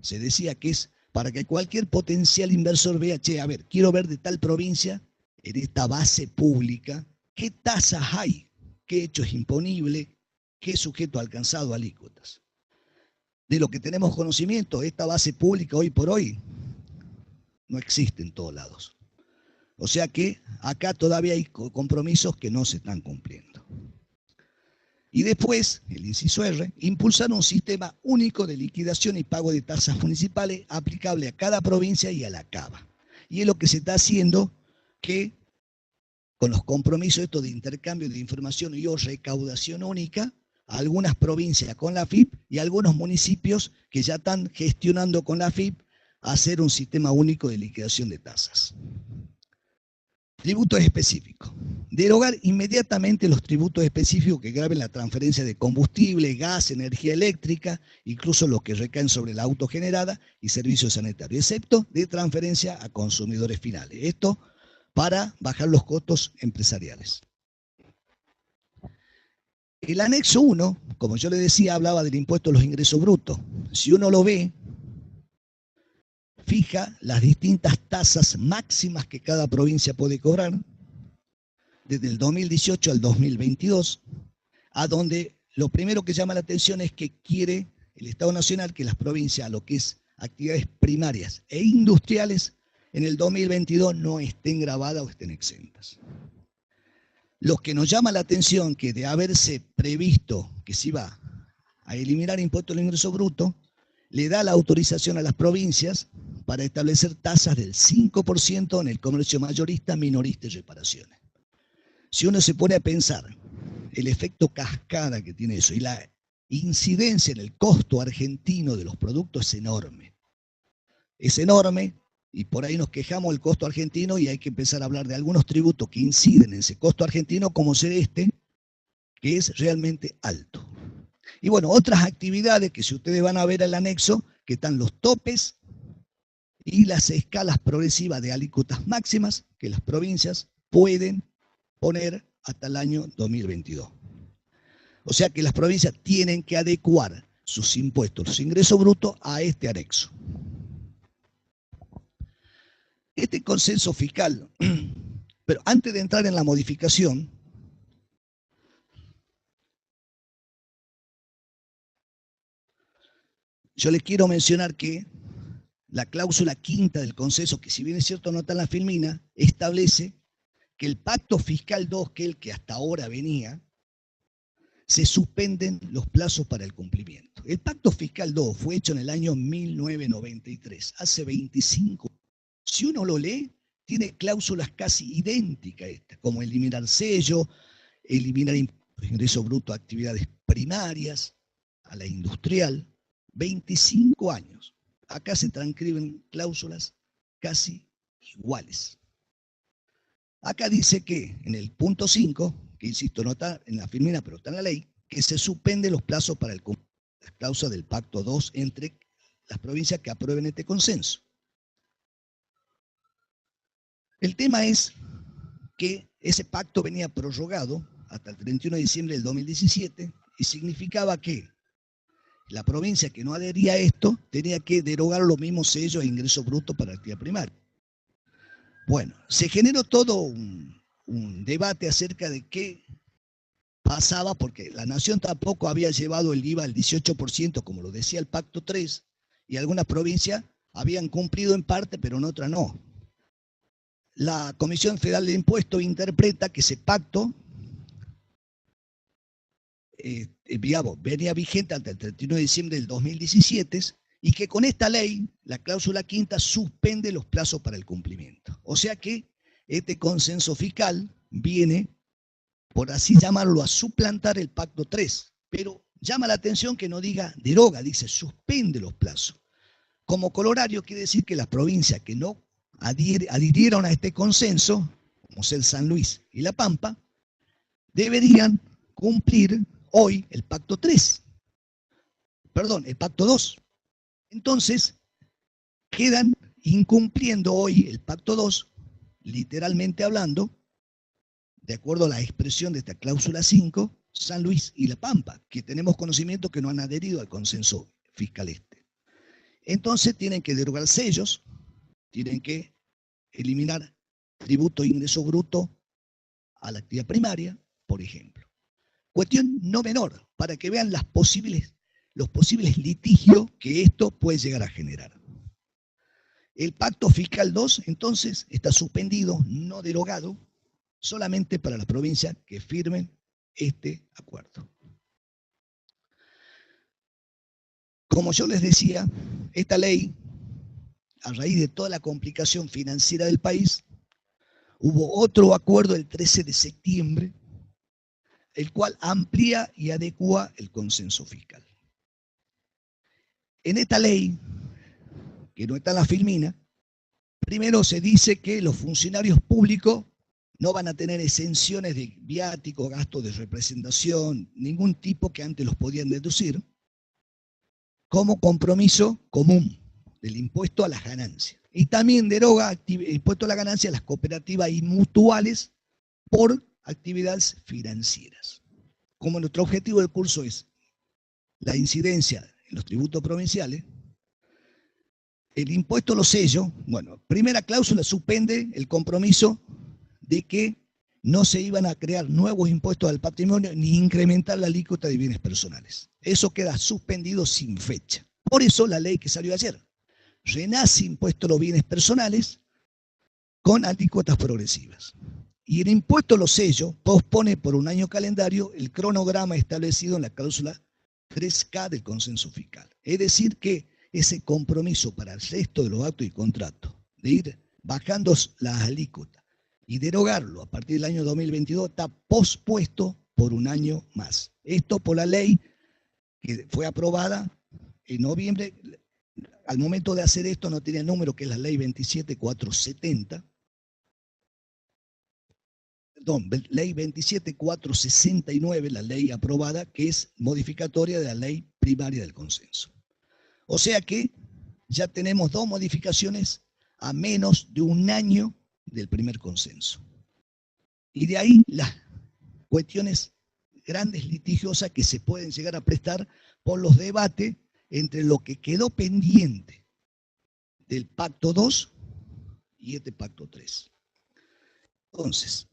se decía que es para que cualquier potencial inversor vea, che, a ver, quiero ver de tal provincia, en esta base pública, qué tasas hay, qué hecho es imponible, qué sujeto alcanzado, alícuotas. De lo que tenemos conocimiento, esta base pública hoy por hoy no existe en todos lados. O sea que acá todavía hay compromisos que no se están cumpliendo. Y después, el inciso R, impulsar un sistema único de liquidación y pago de tasas municipales aplicable a cada provincia y a la CABA. Y es lo que se está haciendo que con los compromisos estos de intercambio de información y o recaudación única, algunas provincias con la FIP y algunos municipios que ya están gestionando con la FIP hacer un sistema único de liquidación de tasas. Tributos específicos. Derogar inmediatamente los tributos específicos que graven la transferencia de combustible, gas, energía eléctrica, incluso los que recaen sobre la autogenerada y servicios sanitarios, excepto de transferencia a consumidores finales. Esto para bajar los costos empresariales. El anexo 1, como yo le decía, hablaba del impuesto a los ingresos brutos. Si uno lo ve, fija las distintas tasas máximas que cada provincia puede cobrar desde el 2018 al 2022, a donde lo primero que llama la atención es que quiere el Estado Nacional que las provincias, lo que es actividades primarias e industriales, en el 2022 no estén grabadas o estén exentas. Lo que nos llama la atención que de haberse previsto que se iba a eliminar impuesto al ingreso bruto, le da la autorización a las provincias para establecer tasas del 5% en el comercio mayorista, minorista y reparaciones. Si uno se pone a pensar el efecto cascada que tiene eso y la incidencia en el costo argentino de los productos es enorme. Es enorme y por ahí nos quejamos del costo argentino y hay que empezar a hablar de algunos tributos que inciden en ese costo argentino como ser este, que es realmente alto. Y bueno, otras actividades que si ustedes van a ver el anexo, que están los topes y las escalas progresivas de alícuotas máximas que las provincias pueden poner hasta el año 2022. O sea que las provincias tienen que adecuar sus impuestos, los ingresos brutos, a este anexo. Este consenso fiscal, pero antes de entrar en la modificación, yo les quiero mencionar que la cláusula quinta del consenso, que si bien es cierto no está en la filmina, establece que el pacto fiscal 2, que es el que hasta ahora venía, se suspenden los plazos para el cumplimiento. El Pacto Fiscal 2 fue hecho en el año 1993, hace 25 años. Si uno lo lee, tiene cláusulas casi idénticas a estas, como eliminar sello, eliminar ingreso bruto a actividades primarias, a la industrial. 25 años. Acá se transcriben cláusulas casi iguales. Acá dice que en el punto 5, que insisto, no está en la firmina, pero está en la ley, que se suspende los plazos para el cumplimiento de las cláusulas del Pacto 2 entre las provincias que aprueben este consenso. El tema es que ese pacto venía prorrogado hasta el 31 de diciembre del 2017 y significaba que la provincia que no adhería a esto tenía que derogar los mismos sellos e ingresos brutos para la actividad primaria. Bueno, se generó todo un debate acerca de qué pasaba, porque la Nación tampoco había llevado el IVA al 18%, como lo decía el Pacto 3, y algunas provincias habían cumplido en parte, pero en otras no. La Comisión Federal de Impuestos interpreta que ese pacto venía vigente hasta el 31 de diciembre del 2017 y que con esta ley, la cláusula quinta, suspende los plazos para el cumplimiento. O sea que este consenso fiscal viene, por así llamarlo, a suplantar el Pacto 3, pero llama la atención que no diga deroga, dice suspende los plazos. Como colorario quiere decir que las provincias que no adhirieron a este consenso, como es el San Luis y La Pampa, deberían cumplir hoy el Pacto 3. Perdón, el Pacto 2. Entonces, quedan incumpliendo hoy el Pacto 2, literalmente hablando, de acuerdo a la expresión de esta cláusula 5, San Luis y La Pampa, que tenemos conocimiento que no han adherido al consenso fiscal este. Entonces, tienen que derogar sellos, tienen que eliminar tributo e ingreso bruto a la actividad primaria, por ejemplo. Cuestión no menor, para que vean los posibles litigios que esto puede llegar a generar. El Pacto Fiscal 2, entonces, está suspendido, no derogado, solamente para las provincias que firmen este acuerdo. Como yo les decía, esta ley, a raíz de toda la complicación financiera del país, hubo otro acuerdo el 13 de septiembre, el cual amplía y adecua el consenso fiscal. En esta ley, que no está en la filmina, primero se dice que los funcionarios públicos no van a tener exenciones de viáticos, gastos de representación, ningún tipo que antes los podían deducir, como compromiso común del impuesto a las ganancias. Y también deroga el impuesto a la ganancia a las cooperativas y mutuales por actividades financieras. Como nuestro objetivo del curso es la incidencia en los tributos provinciales, el impuesto a los sellos, bueno, primera cláusula suspende el compromiso de que no se iban a crear nuevos impuestos al patrimonio ni incrementar la alícuota de bienes personales. Eso queda suspendido sin fecha. Por eso la ley que salió ayer renace impuesto a los bienes personales con alícuotas progresivas. Y el impuesto a los sellos pospone por un año calendario el cronograma establecido en la cláusula 3K del consenso fiscal. Es decir, que ese compromiso para el resto de los actos y contratos de ir bajando las alícuotas y derogarlo a partir del año 2022 está pospuesto por un año más. Esto por la ley que fue aprobada en noviembre. Al momento de hacer esto no tenía número, que es la ley 27470. Perdón, ley 27469, la ley aprobada, que es modificatoria de la ley primaria del consenso. O sea que ya tenemos dos modificaciones a menos de un año del primer consenso. Y de ahí las cuestiones grandes litigiosas que se pueden llegar a prestar por los debates entre lo que quedó pendiente del Pacto 2 y este Pacto 3. Entonces,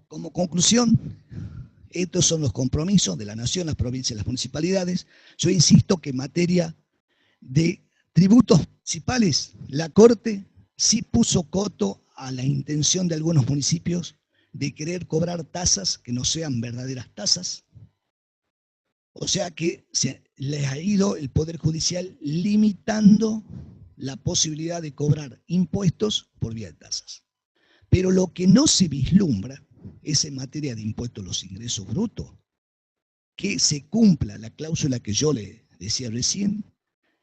como conclusión, estos son los compromisos de la Nación, las provincias y las municipalidades. Yo insisto que en materia de tributos municipales, la Corte sí puso coto a la intención de algunos municipios de querer cobrar tasas que no sean verdaderas tasas. O sea que se les ha ido el Poder Judicial limitando la posibilidad de cobrar impuestos por vía de tasas. Pero lo que no se vislumbra es en materia de impuestos a los ingresos brutos, que se cumpla la cláusula que yo le decía recién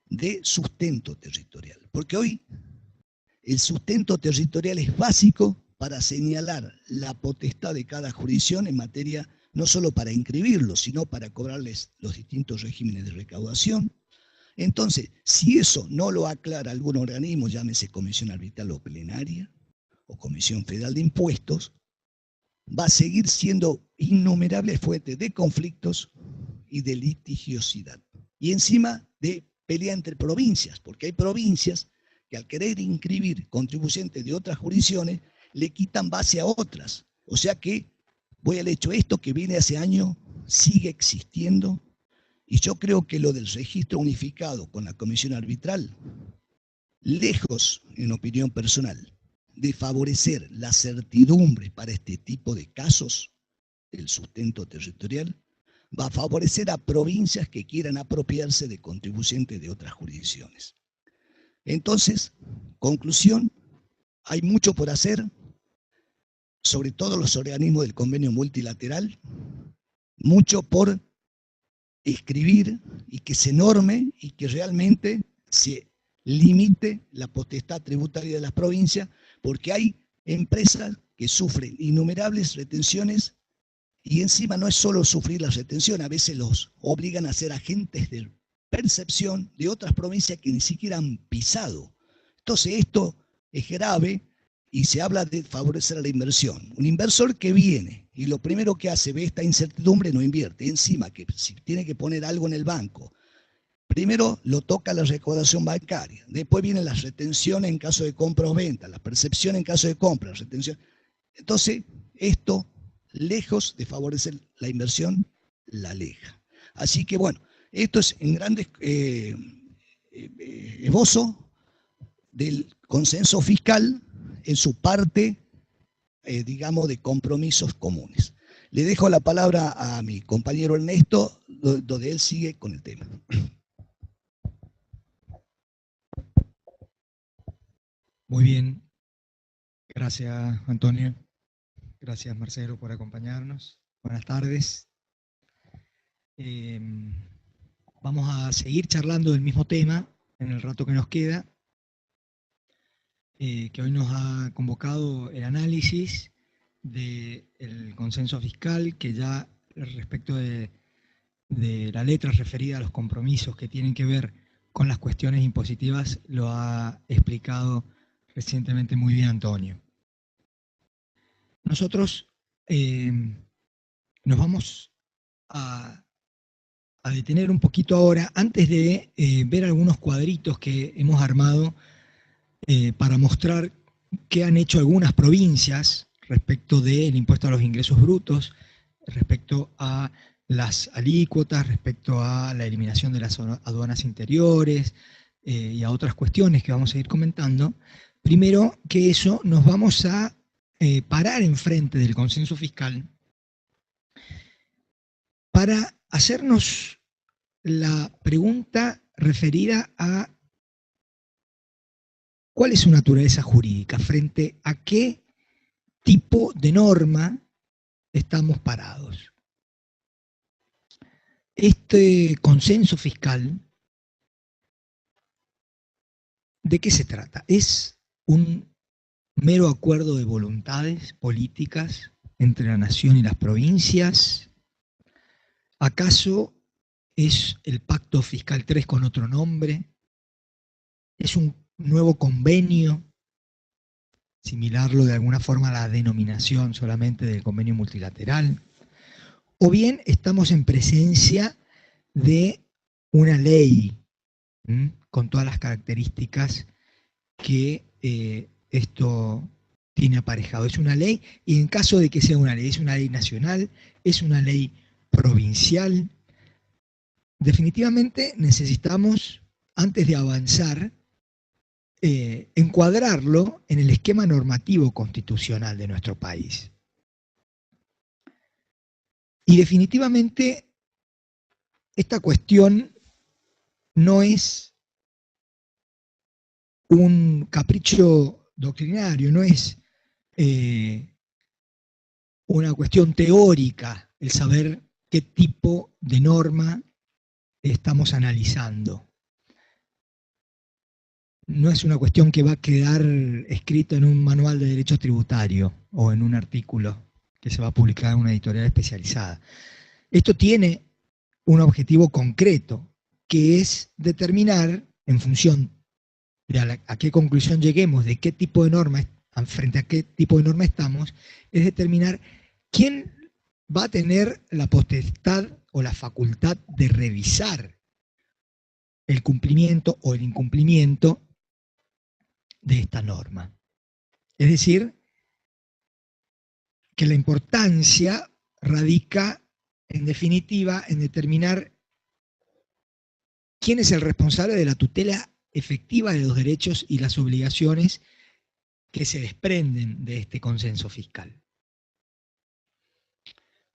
de sustento territorial. Porque hoy el sustento territorial es básico para señalar la potestad de cada jurisdicción en materia, no solo para inscribirlos, sino para cobrarles los distintos regímenes de recaudación. Entonces, si eso no lo aclara algún organismo, llámese Comisión Arbitral o Plenaria, o Comisión Federal de Impuestos, va a seguir siendo innumerables fuentes de conflictos y de litigiosidad. Y encima de pelea entre provincias, porque hay provincias que al querer inscribir contribuyentes de otras jurisdicciones, le quitan base a otras. O sea que, voy al hecho, esto que viene hace años sigue existiendo, y yo creo que lo del registro unificado con la comisión arbitral, lejos, en opinión personal, de favorecer la certidumbre para este tipo de casos, el sustento territorial, va a favorecer a provincias que quieran apropiarse de contribuyentes de otras jurisdicciones. Entonces, conclusión, hay mucho por hacer, sobre todo los organismos del convenio multilateral, mucho por escribir y que se norme y que realmente se limite la potestad tributaria de las provincias, porque hay empresas que sufren innumerables retenciones y encima no es solo sufrir la retención, a veces los obligan a ser agentes de percepción de otras provincias que ni siquiera han pisado. Entonces esto es grave y se habla de favorecer a la inversión. Un inversor que viene y lo primero que hace, ve esta incertidumbre, no invierte. Encima que si tiene que poner algo en el banco, primero lo toca la recaudación bancaria, después vienen las retenciones en caso de compra o venta, la percepción en caso de compra, la retención. Entonces, esto, lejos de favorecer la inversión, la aleja. Así que bueno, esto es en grandes esbozo del consenso fiscal en su parte, digamos, de compromisos comunes. Le dejo la palabra a mi compañero Ernesto, donde él sigue con el tema. Muy bien, gracias Antonio, gracias Marcelo por acompañarnos. Buenas tardes. Vamos a seguir charlando del mismo tema en el rato que nos queda, que hoy nos ha convocado el análisis del consenso fiscal, que ya respecto de la letra referida a los compromisos que tienen que ver con las cuestiones impositivas lo ha explicado recientemente muy bien Antonio. Nosotros nos vamos a detener un poquito ahora, antes de ver algunos cuadritos que hemos armado para mostrar qué han hecho algunas provincias respecto del impuesto a los ingresos brutos, respecto a las alícuotas, respecto a la eliminación de las aduanas interiores y a otras cuestiones que vamos a ir comentando. Primero que eso, nos vamos a parar enfrente del consenso fiscal para hacernos la pregunta referida a cuál es su naturaleza jurídica, frente a qué tipo de norma estamos parados. Este consenso fiscal, ¿de qué se trata? ¿Es un mero acuerdo de voluntades políticas entre la nación y las provincias? ¿Acaso es el Pacto Fiscal 3 con otro nombre? ¿Es un nuevo convenio? Similarlo de alguna forma a la denominación solamente del convenio multilateral. O bien estamos en presencia de una ley con todas las características que esto tiene aparejado. Es una ley, y en caso de que sea una ley, es una ley nacional, es una ley provincial. Definitivamente necesitamos, antes de avanzar, encuadrarlo en el esquema normativo constitucional de nuestro país. Y definitivamente esta cuestión no es un capricho doctrinario, no es una cuestión teórica el saber qué tipo de norma estamos analizando. No es una cuestión que va a quedar escrita en un manual de derecho tributario o en un artículo que se va a publicar en una editorial especializada. Esto tiene un objetivo concreto, que es determinar, en función de a qué conclusión lleguemos, de qué tipo de norma, frente a qué tipo de norma estamos, es determinar quién va a tener la potestad o la facultad de revisar el cumplimiento o el incumplimiento de esta norma. Es decir, que la importancia radica, en definitiva, en determinar quién es el responsable de la tutela efectiva de los derechos y las obligaciones que se desprenden de este consenso fiscal.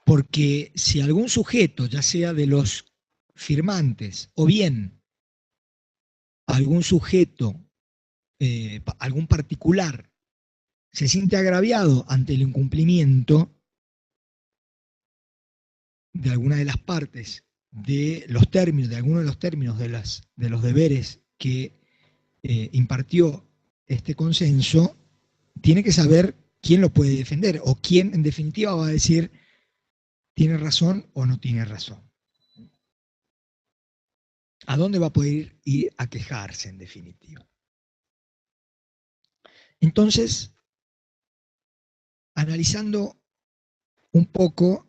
Porque si algún sujeto, ya sea de los firmantes o bien algún sujeto, algún particular, se siente agraviado ante el incumplimiento de alguna de las partes de los términos, de alguno de los términos de los deberes que impartió este consenso, tiene que saber quién lo puede defender o quién en definitiva va a decir tiene razón o no tiene razón. ¿A dónde va a poder ir a quejarse en definitiva? Entonces, analizando un poco,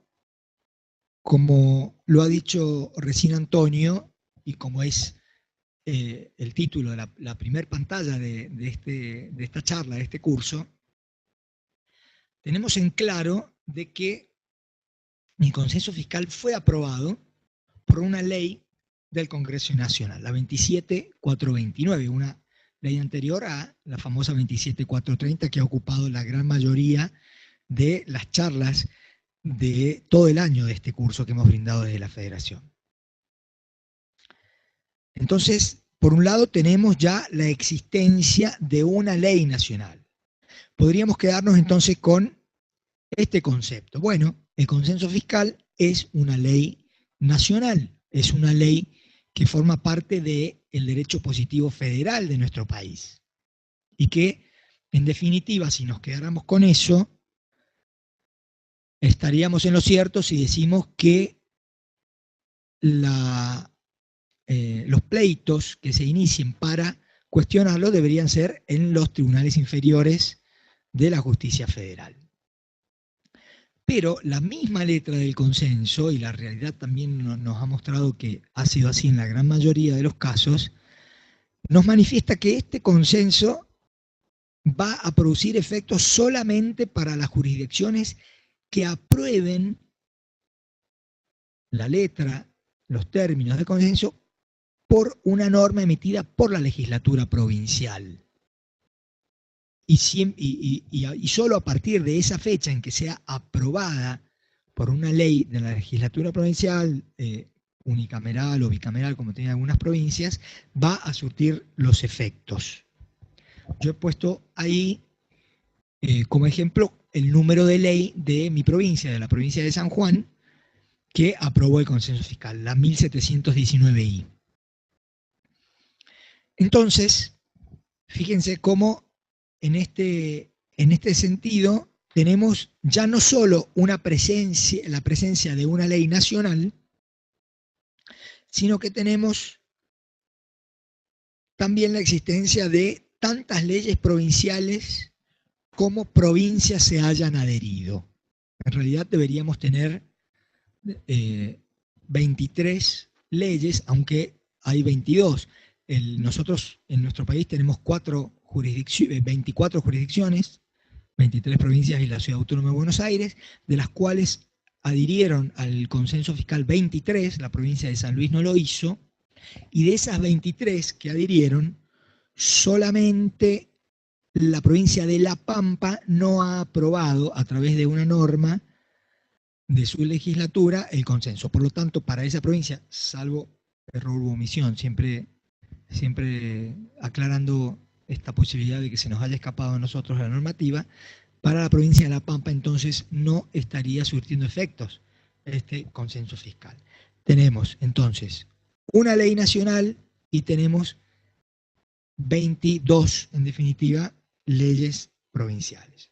como lo ha dicho recién Antonio, y como es el título de la primera pantalla de esta charla, de este curso, tenemos en claro de que el consenso fiscal fue aprobado por una ley del Congreso Nacional, la 27429, una ley anterior a la famosa 27430 que ha ocupado la gran mayoría de las charlas de todo el año de este curso que hemos brindado desde la Federación. Entonces, por un lado tenemos ya la existencia de una ley nacional. Podríamos quedarnos entonces con este concepto. Bueno, el consenso fiscal es una ley nacional, es una ley que forma parte del derecho positivo federal de nuestro país. Y que, en definitiva, si nos quedáramos con eso, estaríamos en lo cierto si decimos que los pleitos que se inicien para cuestionarlo deberían ser en los tribunales inferiores de la justicia federal. Pero la misma letra del consenso, y la realidad también nos ha mostrado que ha sido así en la gran mayoría de los casos, nos manifiesta que este consenso va a producir efectos solamente para las jurisdicciones que aprueben la letra, los términos de consenso por una norma emitida por la legislatura provincial. Y solo a partir de esa fecha en que sea aprobada por una ley de la legislatura provincial, unicameral o bicameral, como tienen algunas provincias, va a surtir los efectos. Yo he puesto ahí como ejemplo el número de ley de mi provincia, de la provincia de San Juan, que aprobó el consenso fiscal, la 1719I. Entonces, fíjense cómo en este sentido tenemos ya no solo la presencia de una ley nacional, sino que tenemos también la existencia de tantas leyes provinciales como provincias se hayan adherido. En realidad deberíamos tener 23 leyes, aunque hay 22. Nosotros en nuestro país tenemos 24 jurisdicciones, 23 provincias y la Ciudad Autónoma de Buenos Aires, de las cuales adhirieron al consenso fiscal 23, la provincia de San Luis no lo hizo, y de esas 23 que adhirieron, solamente la provincia de La Pampa no ha aprobado a través de una norma de su legislatura el consenso. Por lo tanto, para esa provincia, salvo error u omisión, siempre aclarando esta posibilidad de que se nos haya escapado a nosotros la normativa, para la provincia de La Pampa entonces no estaría surtiendo efectos este consenso fiscal. Tenemos entonces una ley nacional y tenemos 22, en definitiva, leyes provinciales.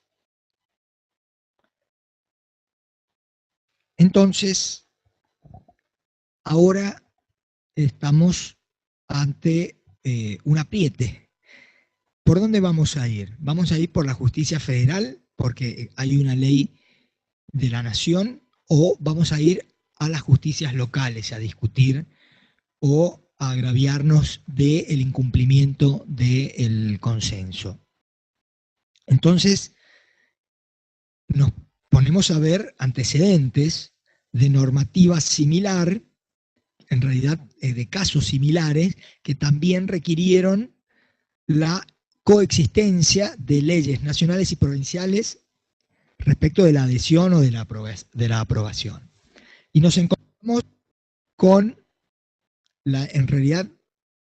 Entonces, ahora estamos ante un apriete. ¿Por dónde vamos a ir? Vamos a ir por la justicia federal, porque hay una ley de la nación, o vamos a ir a las justicias locales a discutir o a agraviarnos del incumplimiento del consenso. Entonces, nos ponemos a ver antecedentes de normativa similar, en realidad de casos similares, que también requirieron la coexistencia de leyes nacionales y provinciales respecto de la adhesión o de la aprobación. Y nos encontramos con en realidad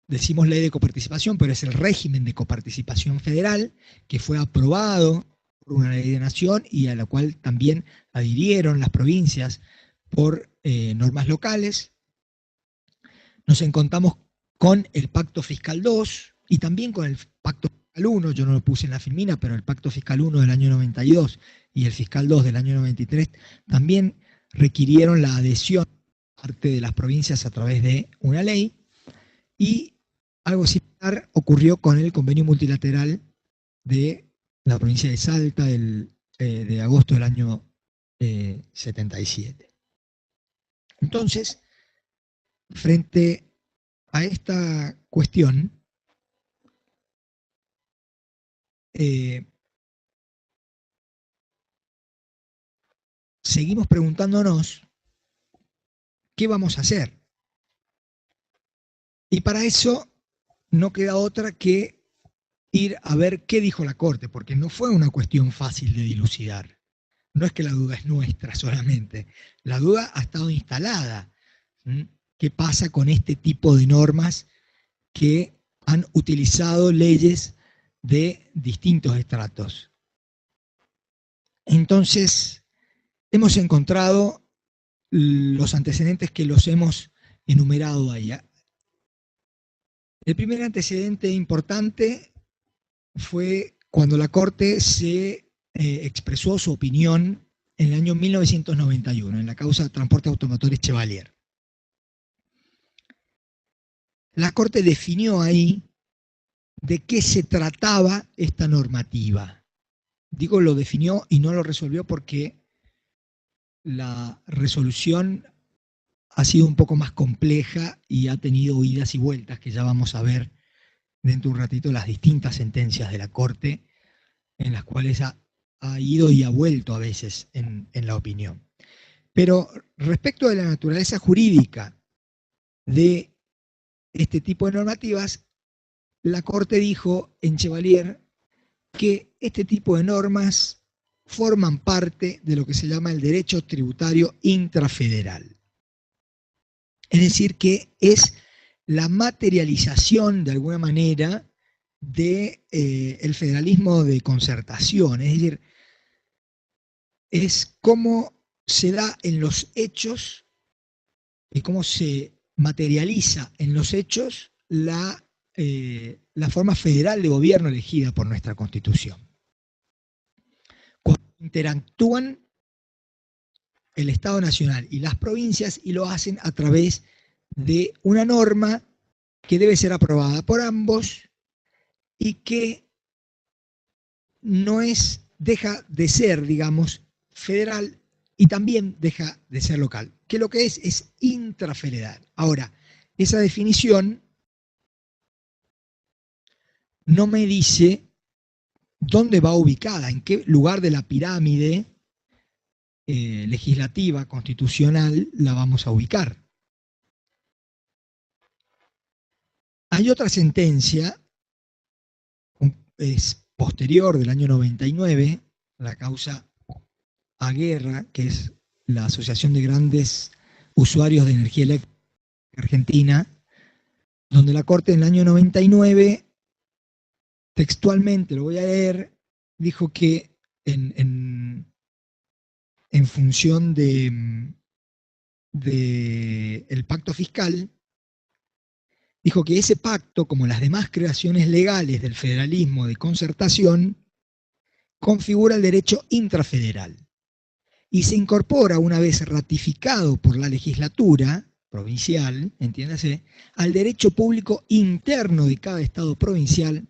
decimos ley de coparticipación, pero es el régimen de coparticipación federal que fue aprobado por una ley de nación y a la cual también adhirieron las provincias por normas locales. Nos encontramos con el Pacto Fiscal 2 y también con el Pacto Fiscal 1, yo no lo puse en la filmina, pero el Pacto Fiscal 1 del año 92 y el Fiscal 2 del año 93 también requirieron la adhesión parte de las provincias a través de una ley, y algo similar ocurrió con el convenio multilateral de la provincia de Salta de agosto del año 77. Entonces, frente a esta cuestión, seguimos preguntándonos ¿qué vamos a hacer? Y para eso no queda otra que ir a ver qué dijo la Corte, porque no fue una cuestión fácil de dilucidar. No es que la duda es nuestra solamente, la duda ha estado instalada. ¿Qué pasa con este tipo de normas que han utilizado leyes de distintos estratos? Entonces, hemos encontrado los antecedentes que los hemos enumerado ahí. El primer antecedente importante fue cuando la Corte se expresó su opinión en el año 1991, en la causa de Transporte Automotores Chevalier. La Corte definió ahí de qué se trataba esta normativa. Digo, lo definió y no lo resolvió porque la resolución ha sido un poco más compleja y ha tenido idas y vueltas, que ya vamos a ver dentro de un ratito las distintas sentencias de la Corte en las cuales ha ido y ha vuelto a veces en la opinión. Pero respecto de la naturaleza jurídica de este tipo de normativas, la Corte dijo en Chevalier que este tipo de normas forman parte de lo que se llama el derecho tributario intrafederal. Es decir, que es la materialización, de alguna manera, del federalismo de concertación. Es decir, es cómo se da en los hechos y cómo se materializa en los hechos la forma federal de gobierno elegida por nuestra Constitución. Cuando interactúan el Estado Nacional y las provincias y lo hacen a través de una norma que debe ser aprobada por ambos y que no deja de ser, digamos, federal y también deja de ser local, que lo que es intrafederal. Ahora, esa definición no me dice dónde va ubicada, en qué lugar de la pirámide legislativa, constitucional, la vamos a ubicar. Hay otra sentencia, es posterior, del año 99, la causa Aguerra, que es la Asociación de Grandes Usuarios de Energía Eléctrica Argentina, donde la Corte en el año 99, textualmente, lo voy a leer, dijo que en función de el pacto fiscal, dijo que ese pacto, como las demás creaciones legales del federalismo de concertación, configura el derecho intrafederal y se incorpora, una vez ratificado por la legislatura provincial, entiéndase, al derecho público interno de cada estado provincial,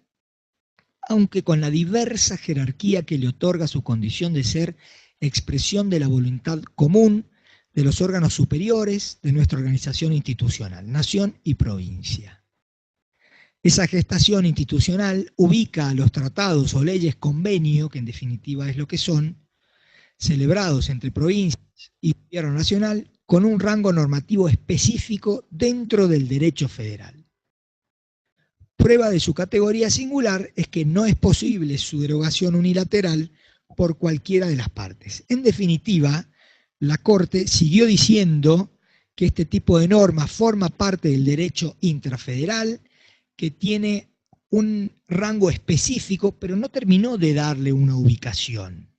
aunque con la diversa jerarquía que le otorga su condición de ser expresión de la voluntad común de los órganos superiores de nuestra organización institucional, nación y provincia. Esa gestación institucional ubica a los tratados o leyes convenio, que en definitiva es lo que son, celebrados entre provincias y gobierno nacional, con un rango normativo específico dentro del derecho federal. Prueba de su categoría singular es que no es posible su derogación unilateral por cualquiera de las partes. En definitiva, la Corte siguió diciendo que este tipo de norma forma parte del derecho intrafederal, que tiene un rango específico, pero no terminó de darle una ubicación.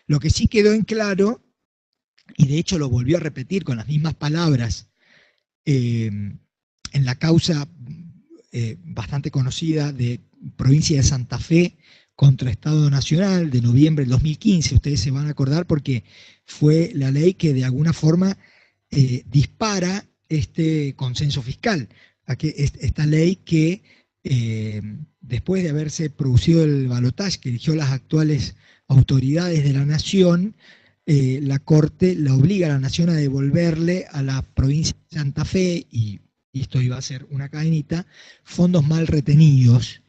Lo que sí quedó en claro, y de hecho lo volvió a repetir con las mismas palabras en la causa bastante conocida de provincia de Santa Fe contra Estado Nacional de noviembre del 2015, ustedes se van a acordar porque fue la ley que de alguna forma dispara este consenso fiscal, esta ley que después de haberse producido el balotaje que eligió las actuales autoridades de la nación, la Corte la obliga a la nación a devolverle a la provincia de Santa Fe, y esto iba a ser una cadenita, fondos mal retenidos,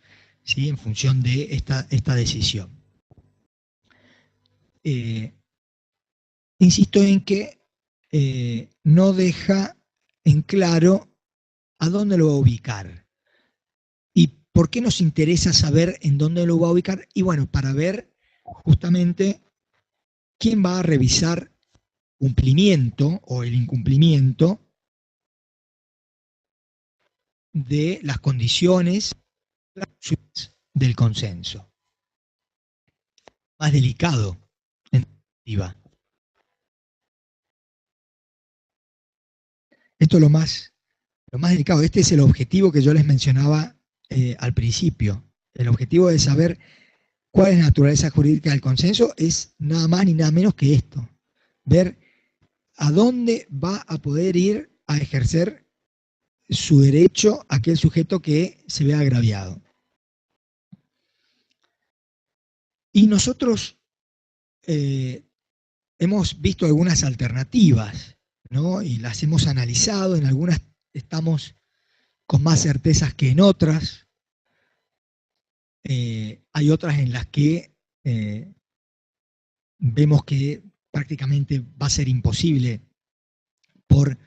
¿sí?, en función de esta decisión. Insisto en que no deja en claro a dónde lo va a ubicar. ¿Y por qué nos interesa saber en dónde lo va a ubicar? Y bueno, para ver justamente quién va a revisar cumplimiento o el incumplimiento de las condiciones del consenso. Más delicado, en definitiva. Esto es lo más delicado. Este es el objetivo que yo les mencionaba al principio. El objetivo de saber cuál es la naturaleza jurídica del consenso es nada más ni nada menos que esto. Ver a dónde va a poder ir a ejercer su derecho aquel sujeto que se vea agraviado. Y nosotros hemos visto algunas alternativas, ¿no?, y las hemos analizado. En algunas estamos con más certezas que en otras. Hay otras en las que vemos que prácticamente va a ser imposible por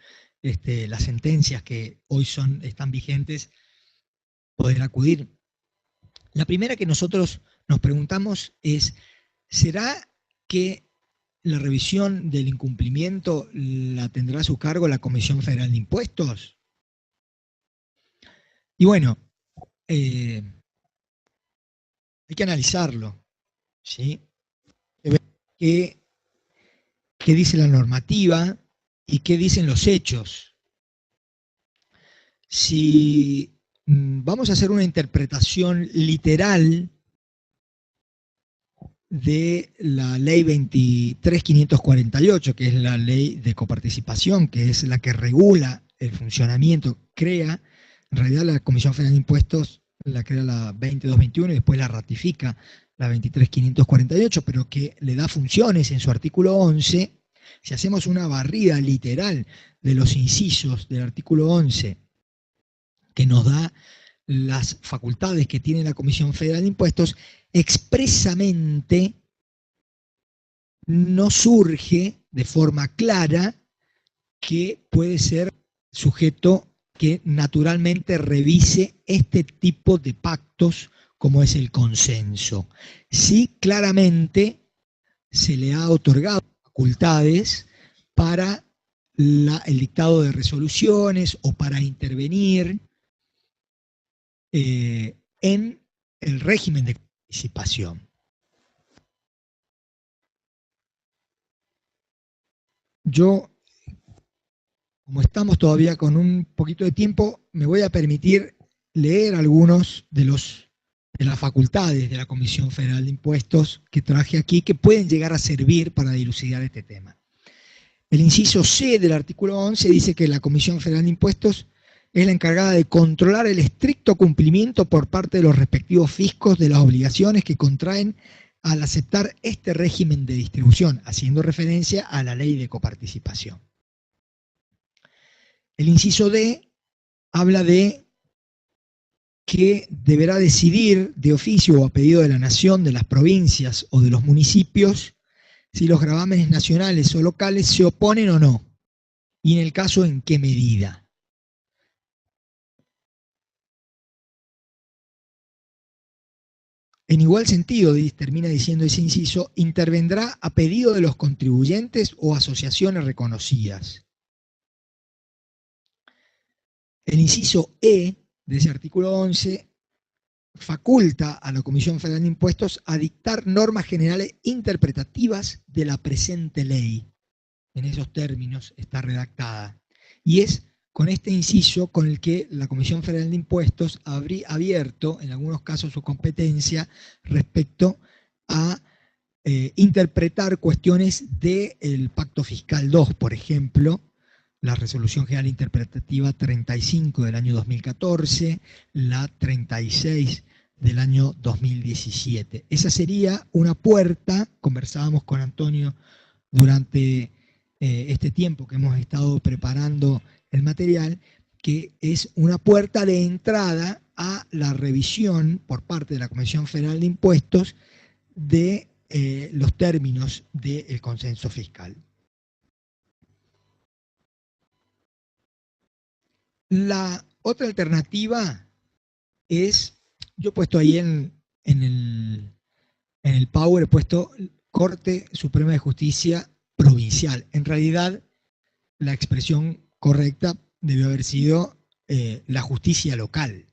las sentencias que hoy están vigentes poder acudir. La primera que nosotros nos preguntamos es, ¿será que la revisión del incumplimiento la tendrá a su cargo la Comisión Federal de Impuestos? Y bueno, hay que analizarlo, ¿sí? ¿Qué dice la normativa y qué dicen los hechos? Si vamos a hacer una interpretación literal de la ley 23.548, que es la ley de coparticipación, que es la que regula el funcionamiento, crea, en realidad la Comisión Federal de Impuestos la crea la 2221 y después la ratifica la 23.548, pero que le da funciones en su artículo 11. Si hacemos una barrida literal de los incisos del artículo 11, que nos da las facultades que tiene la Comisión Federal de Impuestos, expresamente no surge de forma clara que puede ser sujeto que naturalmente revise este tipo de pactos como es el consenso. Sí, claramente se le ha otorgado facultades para el dictado de resoluciones o para intervenir en el régimen de participación. Yo, como estamos todavía con un poquito de tiempo, me voy a permitir leer algunos de las facultades de la Comisión Federal de Impuestos que traje aquí, que pueden llegar a servir para dilucidar este tema. El inciso C del artículo 11 dice que la Comisión Federal de Impuestos es la encargada de controlar el estricto cumplimiento por parte de los respectivos fiscos de las obligaciones que contraen al aceptar este régimen de distribución, haciendo referencia a la ley de coparticipación. El inciso D habla de que deberá decidir de oficio o a pedido de la nación, de las provincias o de los municipios si los gravámenes nacionales o locales se oponen o no, y en el caso en qué medida. En igual sentido, termina diciendo ese inciso, intervendrá a pedido de los contribuyentes o asociaciones reconocidas. El inciso E de ese artículo 11 faculta a la Comisión Federal de Impuestos a dictar normas generales interpretativas de la presente ley. En esos términos está redactada. Y es con este inciso con el que la Comisión Federal de Impuestos habría abierto, en algunos casos, su competencia respecto a interpretar cuestiones del Pacto Fiscal 2, por ejemplo, la Resolución General Interpretativa 35 del año 2014, la 36 del año 2017. Esa sería una puerta, conversábamos con Antonio durante este tiempo que hemos estado preparando el material, que es una puerta de entrada a la revisión por parte de la Comisión Federal de Impuestos de los términos del consenso fiscal. La otra alternativa es, yo he puesto ahí en el Power, he puesto Corte Suprema de Justicia Provincial. En realidad, la expresión correcta debió haber sido la justicia local,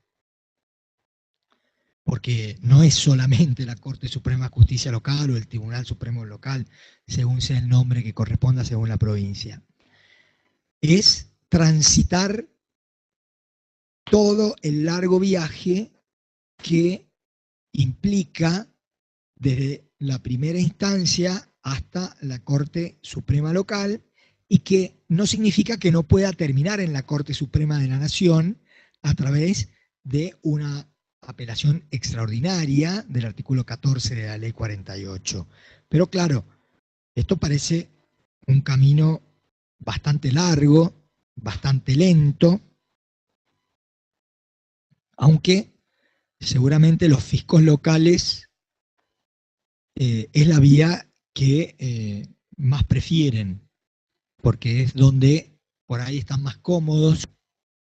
porque no es solamente la Corte Suprema de Justicia Local o el Tribunal Supremo Local, según sea el nombre que corresponda según la provincia. Es transitar todo el largo viaje que implica desde la primera instancia hasta la Corte Suprema Local, y que no significa que no pueda terminar en la Corte Suprema de la Nación a través de una apelación extraordinaria del artículo 14 de la Ley 48. Pero claro, esto parece un camino bastante largo, bastante lento, aunque seguramente los fiscos locales es la vía que más prefieren, porque es donde por ahí están más cómodos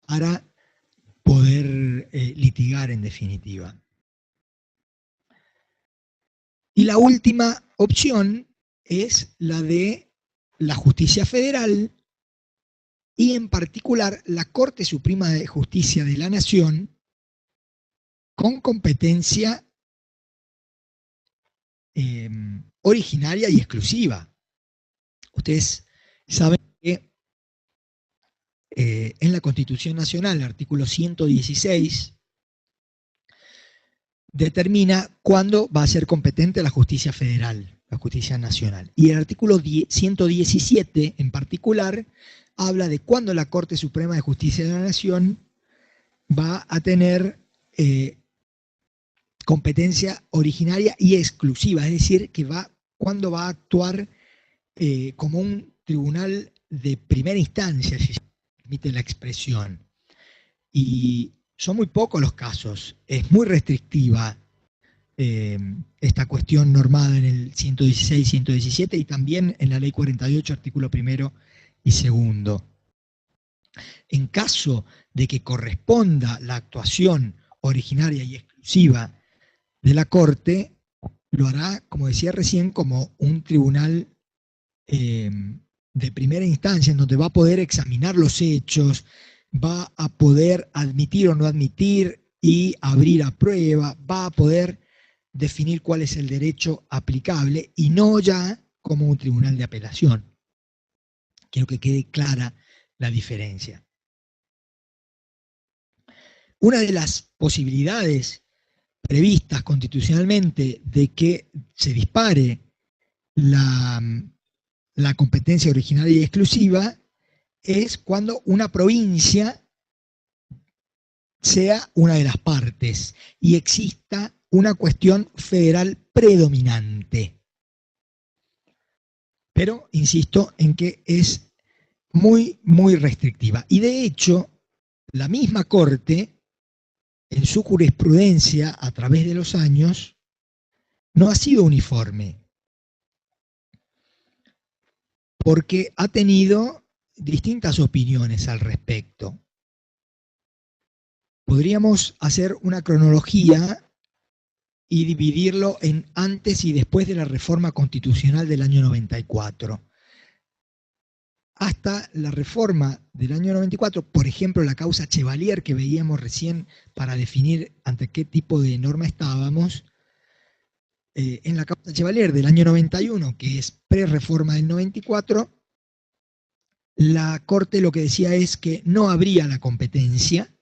para poder litigar en definitiva. Y la última opción es la de la justicia federal y en particular la Corte Suprema de Justicia de la Nación, con competencia originaria y exclusiva. Ustedes saben que en la Constitución Nacional, el artículo 116, determina cuándo va a ser competente la justicia federal, la justicia nacional. Y el artículo 117, en particular, habla de cuándo la Corte Suprema de Justicia de la Nación va a tener competencia originaria y exclusiva, es decir, que cuándo va a actuar como un tribunal de primera instancia, si se permite la expresión. Y son muy pocos los casos, es muy restrictiva esta cuestión normada en el 116, 117 y también en la Ley 48, artículo 1 y 2. En caso de que corresponda la actuación originaria y exclusiva de la Corte, lo hará, como decía recién, como un tribunal de primera instancia, en donde va a poder examinar los hechos, va a poder admitir o no admitir y abrir a prueba, va a poder definir cuál es el derecho aplicable y no ya como un tribunal de apelación. Quiero que quede clara la diferencia. Una de las posibilidades previstas constitucionalmente de que se dispare la competencia originaria y exclusiva es cuando una provincia sea una de las partes y exista una cuestión federal predominante. Pero insisto en que es muy, muy restrictiva. Y de hecho, la misma Corte, en su jurisprudencia a través de los años, no ha sido uniforme, porque ha tenido distintas opiniones al respecto. Podríamos hacer una cronología y dividirlo en antes y después de la reforma constitucional del año 94. Hasta la reforma del año 94, por ejemplo, la causa Chevalier que veíamos recién para definir ante qué tipo de norma estábamos, en la causa Chevalier del año 91, que es pre-reforma del 94, la Corte lo que decía es que no habría la competencia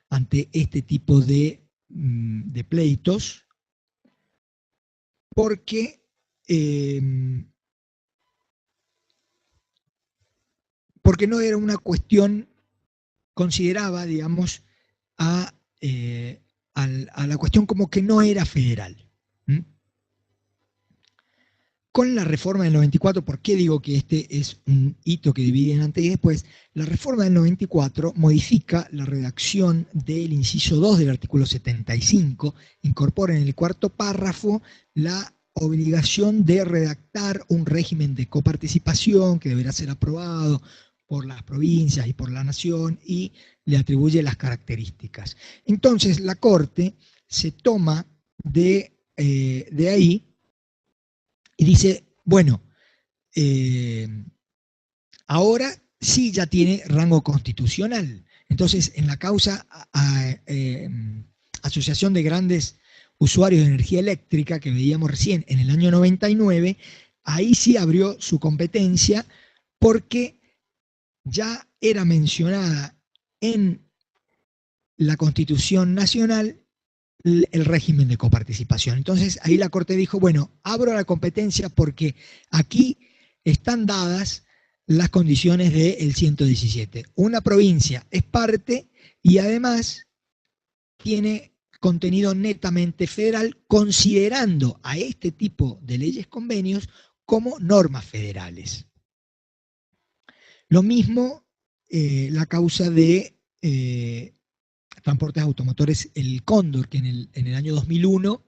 ante este tipo de pleitos, porque no era una cuestión, consideraba, digamos, a la cuestión como que no era federal. Con la reforma del 94, ¿por qué digo que este es un hito que divide en antes y después? La reforma del 94 modifica la redacción del inciso 2 del artículo 75, incorpora en el cuarto párrafo la obligación de redactar un régimen de coparticipación que deberá ser aprobado por las provincias y por la nación y le atribuye las características. Entonces la Corte se toma de ahí y dice, bueno, ahora sí ya tiene rango constitucional. Entonces, en la causa Asociación de Grandes Usuarios de Energía Eléctrica, que veíamos recién en el año 99, ahí sí abrió su competencia porque ya era mencionada en la Constitución Nacional el régimen de coparticipación. Entonces ahí la Corte dijo, bueno, abro la competencia porque aquí están dadas las condiciones del 117. Una provincia es parte y además tiene contenido netamente federal, considerando a este tipo de leyes convenios como normas federales. Lo mismo la causa de transportes automotores, el Cóndor, que en el año 2001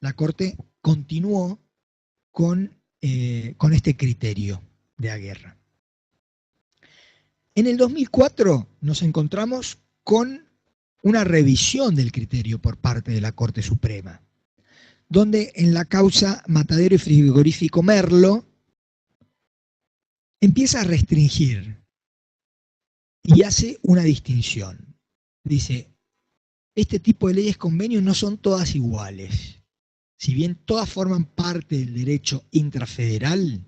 la Corte continuó con este criterio de Aguerra. En el 2004 nos encontramos con una revisión del criterio por parte de la Corte Suprema, donde en la causa Matadero y Frigorífico Merlo empieza a restringir y hace una distinción. Dice, este tipo de leyes convenios no son todas iguales. Si bien todas forman parte del derecho intrafederal,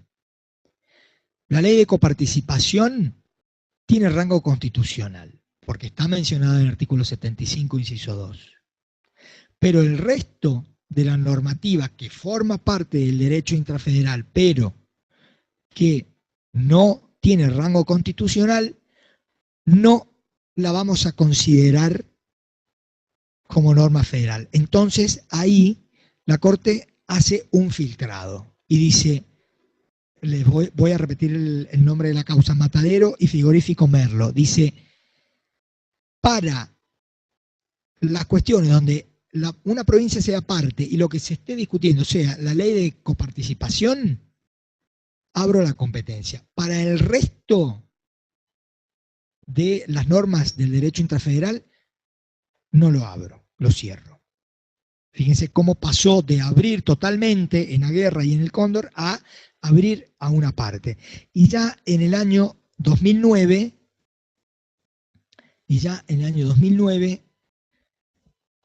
la ley de coparticipación tiene rango constitucional, porque está mencionada en el artículo 75, inciso 2. Pero el resto de la normativa que forma parte del derecho intrafederal, pero que no tiene rango constitucional, no la vamos a considerar como norma federal. Entonces ahí la Corte hace un filtrado y dice, les voy a repetir el nombre de la causa, Matadero y Frigorífico Merlo. Dice, para las cuestiones donde una provincia sea parte y lo que se esté discutiendo sea la ley de coparticipación, abro la competencia. Para el resto de las normas del derecho intrafederal, no lo abro, lo cierro. Fíjense cómo pasó de abrir totalmente en Aguerra y en el Cóndor a abrir a una parte. Y ya en el año 2009,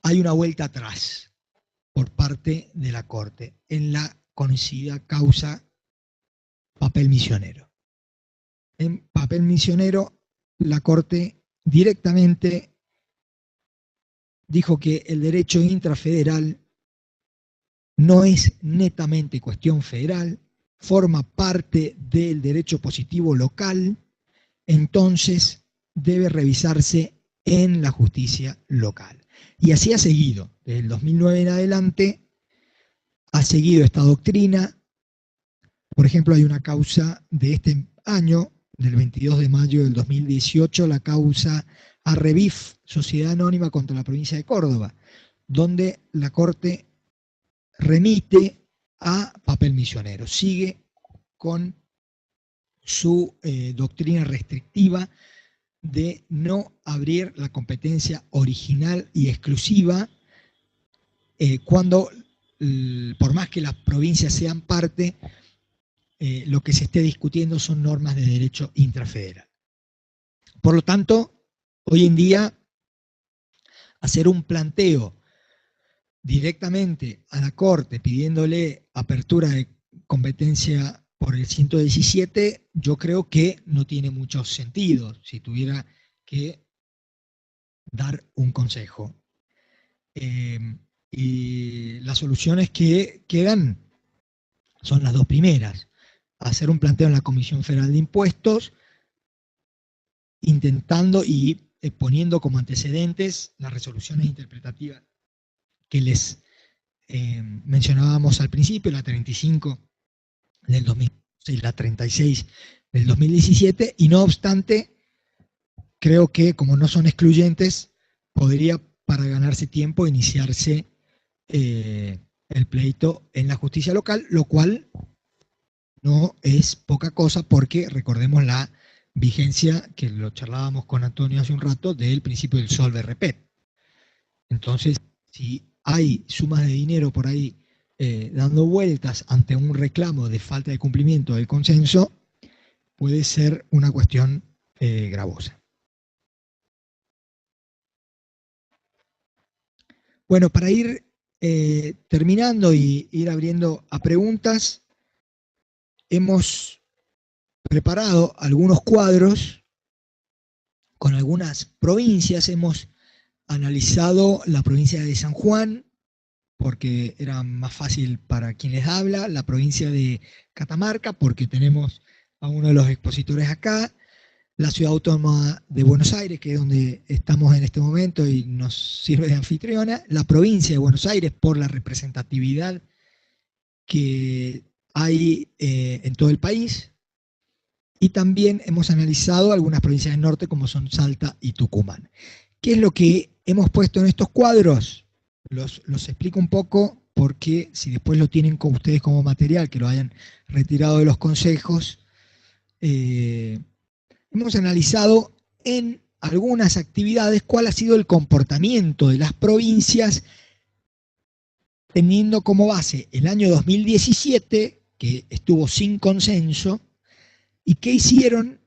hay una vuelta atrás por parte de la Corte en la conocida causa Papel Misionero. En Papel Misionero, la Corte directamente dijo que el derecho intrafederal no es netamente cuestión federal, forma parte del derecho positivo local, entonces debe revisarse en la justicia local. Y así ha seguido, desde el 2009 en adelante, ha seguido esta doctrina. Por ejemplo, hay una causa de este año, del 22 de mayo del 2018, la causa Arrevif, Sociedad Anónima contra la provincia de Córdoba, donde la Corte remite a Papel Misionero, sigue con su doctrina restrictiva de no abrir la competencia original y exclusiva cuando, por más que las provincias sean parte, lo que se esté discutiendo son normas de derecho intrafederal. Por lo tanto, hoy en día, hacer un planteo directamente a la Corte pidiéndole apertura de competencia por el 117, yo creo que no tiene mucho sentido si tuviera que dar un consejo. Y las soluciones que quedan son las dos primeras. Hacer un planteo en la Comisión Federal de Impuestos, intentando y poniendo como antecedentes las resoluciones interpretativas que les mencionábamos al principio, la 35 del 2006, la 36 del 2017, y no obstante, creo que como no son excluyentes, podría, para ganarse tiempo, iniciarse el pleito en la justicia local, lo cual no es poca cosa porque recordemos la vigencia, que lo charlábamos con Antonio hace un rato, del principio del solve repet. Entonces, si hay sumas de dinero por ahí dando vueltas ante un reclamo de falta de cumplimiento del consenso, puede ser una cuestión gravosa. Bueno, para ir terminando y ir abriendo a preguntas, hemos preparado algunos cuadros con algunas provincias. Hemos analizado la provincia de San Juan, porque era más fácil para quien les habla, la provincia de Catamarca, porque tenemos a uno de los expositores acá, la Ciudad Autónoma de Buenos Aires, que es donde estamos en este momento y nos sirve de anfitriona, la provincia de Buenos Aires por la representatividad que hay en todo el país, y también hemos analizado algunas provincias del norte como son Salta y Tucumán. ¿Qué es lo que hemos puesto en estos cuadros? Los explico un poco porque si después lo tienen con ustedes como material, que lo hayan retirado de los consejos, hemos analizado en algunas actividades cuál ha sido el comportamiento de las provincias teniendo como base el año 2017, que estuvo sin consenso, y qué hicieron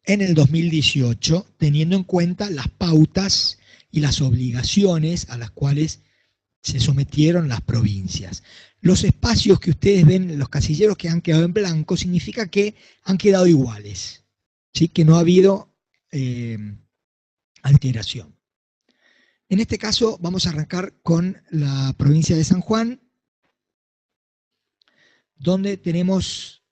en el 2018, teniendo en cuenta las pautas y las obligaciones a las cuales se sometieron las provincias. Los espacios que ustedes ven, los casilleros que han quedado en blanco, significa que han quedado iguales, ¿sí? Que no ha habido alteración. En este caso vamos a arrancar con la provincia de San Juan, donde tenemos,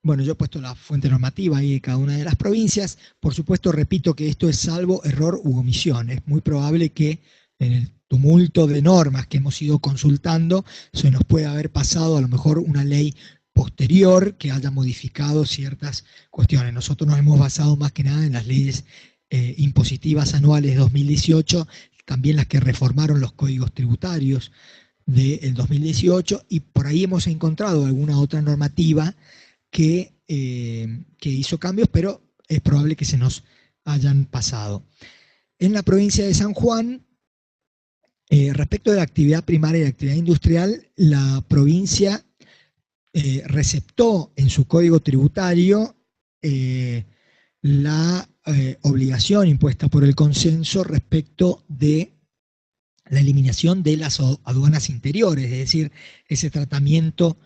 bueno, yo he puesto la fuente normativa ahí de cada una de las provincias. Por supuesto, repito que esto es salvo error u omisión. Es muy probable que en el tumulto de normas que hemos ido consultando se nos puede haber pasado a lo mejor una ley posterior que haya modificado ciertas cuestiones. Nosotros nos hemos basado más que nada en las leyes impositivas anuales 2018, también las que reformaron los códigos tributarios del 2018, y por ahí hemos encontrado alguna otra normativa que hizo cambios, pero es probable que se nos hayan pasado. En la provincia de San Juan, respecto de la actividad primaria y la actividad industrial, la provincia receptó en su código tributario la obligación impuesta por el consenso respecto de la eliminación de las aduanas interiores, es decir, ese tratamiento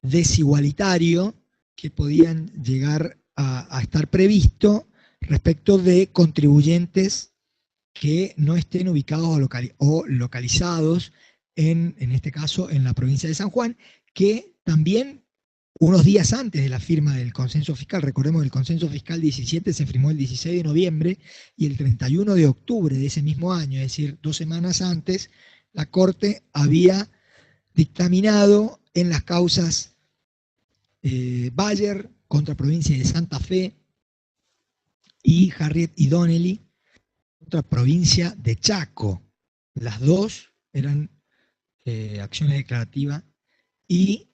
desigualitario que podían llegar a estar previsto respecto de contribuyentes que no estén ubicados o localizados en este caso en la provincia de San Juan, que también unos días antes de la firma del consenso fiscal, recordemos que el consenso fiscal 17 se firmó el 16 de noviembre y el 31 de octubre de ese mismo año, es decir, 2 semanas antes, la Corte había dictaminado en las causas Bayer contra provincia de Santa Fe y Harriet y Donnelly contra provincia de Chaco. Las dos eran acciones declarativas y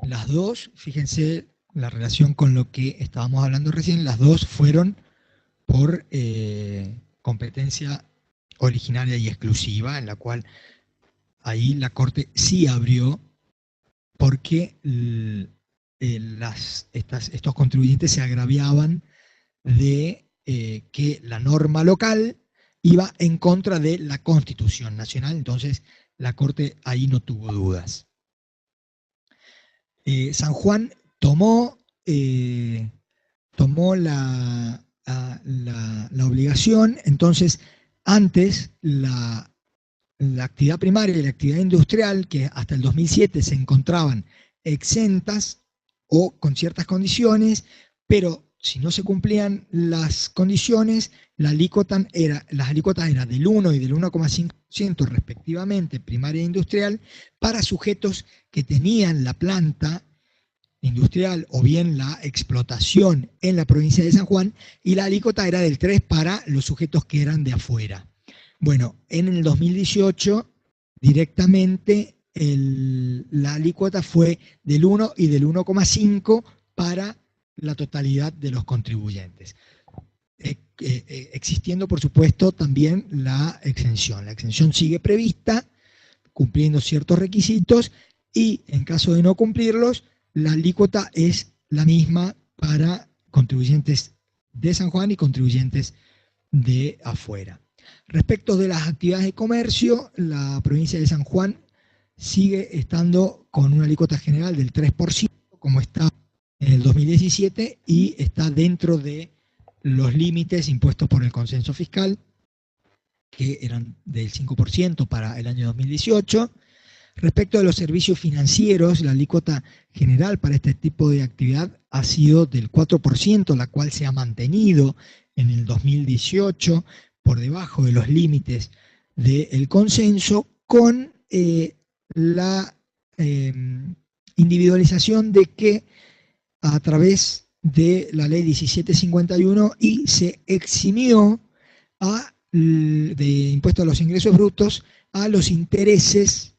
las dos, fíjense la relación con lo que estábamos hablando recién, las dos fueron por competencia originaria y exclusiva, en la cual ahí la Corte sí abrió porque estos contribuyentes se agraviaban de que la norma local iba en contra de la Constitución Nacional, entonces la Corte ahí no tuvo dudas. San Juan tomó la obligación, entonces antes la actividad primaria y la actividad industrial, que hasta el 2007 se encontraban exentas o con ciertas condiciones, pero si no se cumplían las condiciones, las alícuotas eran del 1 y del 1,5% respectivamente, primaria e industrial, para sujetos que tenían la planta industrial o bien la explotación en la provincia de San Juan, y la alícuota era del 3 para los sujetos que eran de afuera. Bueno, en el 2018 directamente la alícuota fue del 1 y del 1,5 para la totalidad de los contribuyentes. Existiendo, por supuesto, también la exención. La exención sigue prevista, cumpliendo ciertos requisitos, y en caso de no cumplirlos, la alícuota es la misma para contribuyentes de San Juan y contribuyentes de afuera. Respecto de las actividades de comercio, la provincia de San Juan sigue estando con una alícuota general del 3%, como está en el 2017, y está dentro de los límites impuestos por el consenso fiscal, que eran del 5% para el año 2018. Respecto de los servicios financieros, la alícuota general para este tipo de actividad ha sido del 4%, la cual se ha mantenido en el 2018 por debajo de los límites del consenso, con la individualización de que a través de la ley 1751 y se eximió de impuesto a los ingresos brutos a los intereses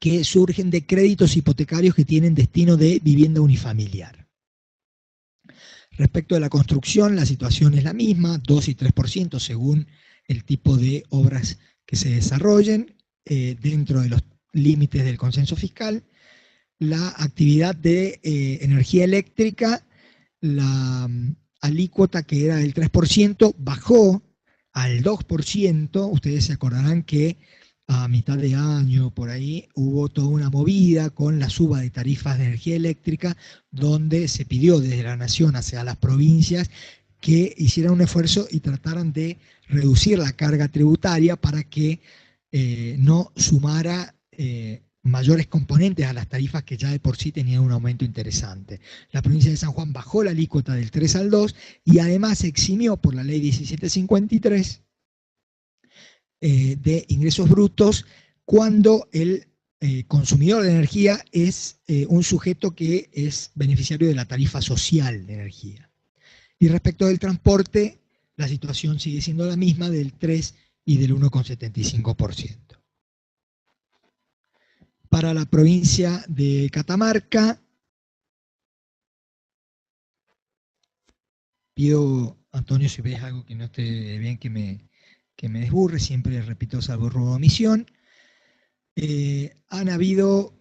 que surgen de créditos hipotecarios que tienen destino de vivienda unifamiliar. Respecto de la construcción, la situación es la misma, 2 y 3% según el tipo de obras que se desarrollen, dentro de los límites del consenso fiscal. La actividad de energía eléctrica, la alícuota que era del 3% bajó al 2%. Ustedes se acordarán que a mitad de año, por ahí, hubo toda una movida con la suba de tarifas de energía eléctrica, donde se pidió desde la Nación hacia las provincias que hicieran un esfuerzo y trataran de reducir la carga tributaria para que no sumara mayores componentes a las tarifas que ya de por sí tenían un aumento interesante. La provincia de San Juan bajó la alícuota del 3 al 2 y además eximió por la ley 1753 de ingresos brutos cuando el consumidor de energía es un sujeto que es beneficiario de la tarifa social de energía. Y respecto del transporte, la situación sigue siendo la misma, del 3 y del 1,75%. Para la provincia de Catamarca, pido, Antonio, si ves algo que no esté bien, que me desburre, siempre repito salvo robo o omisión.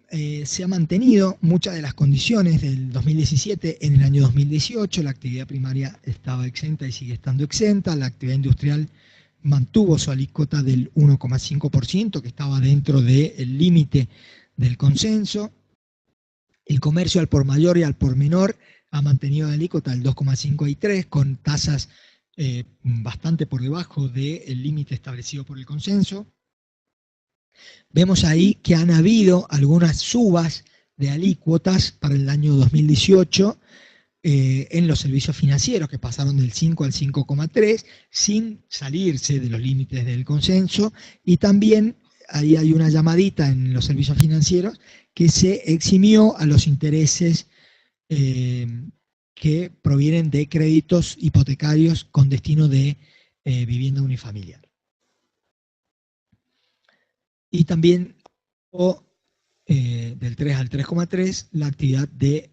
se ha mantenido muchas de las condiciones del 2017 en el año 2018. La actividad primaria estaba exenta y sigue estando exenta. La actividad industrial mantuvo su alícuota del 1,5%, que estaba dentro del límite del consenso. El comercio al por mayor y al por menor ha mantenido la alícuota del 2,5 y 3, con tasas bastante por debajo del límite establecido por el consenso. Vemos ahí que han habido algunas subas de alícuotas para el año 2018 en los servicios financieros, que pasaron del 5 al 5,3 sin salirse de los límites del consenso, y también ahí hay una llamadita en los servicios financieros que se eximió a los intereses que provienen de créditos hipotecarios con destino de vivienda unifamiliar. Y también del 3 al 3,3 la actividad de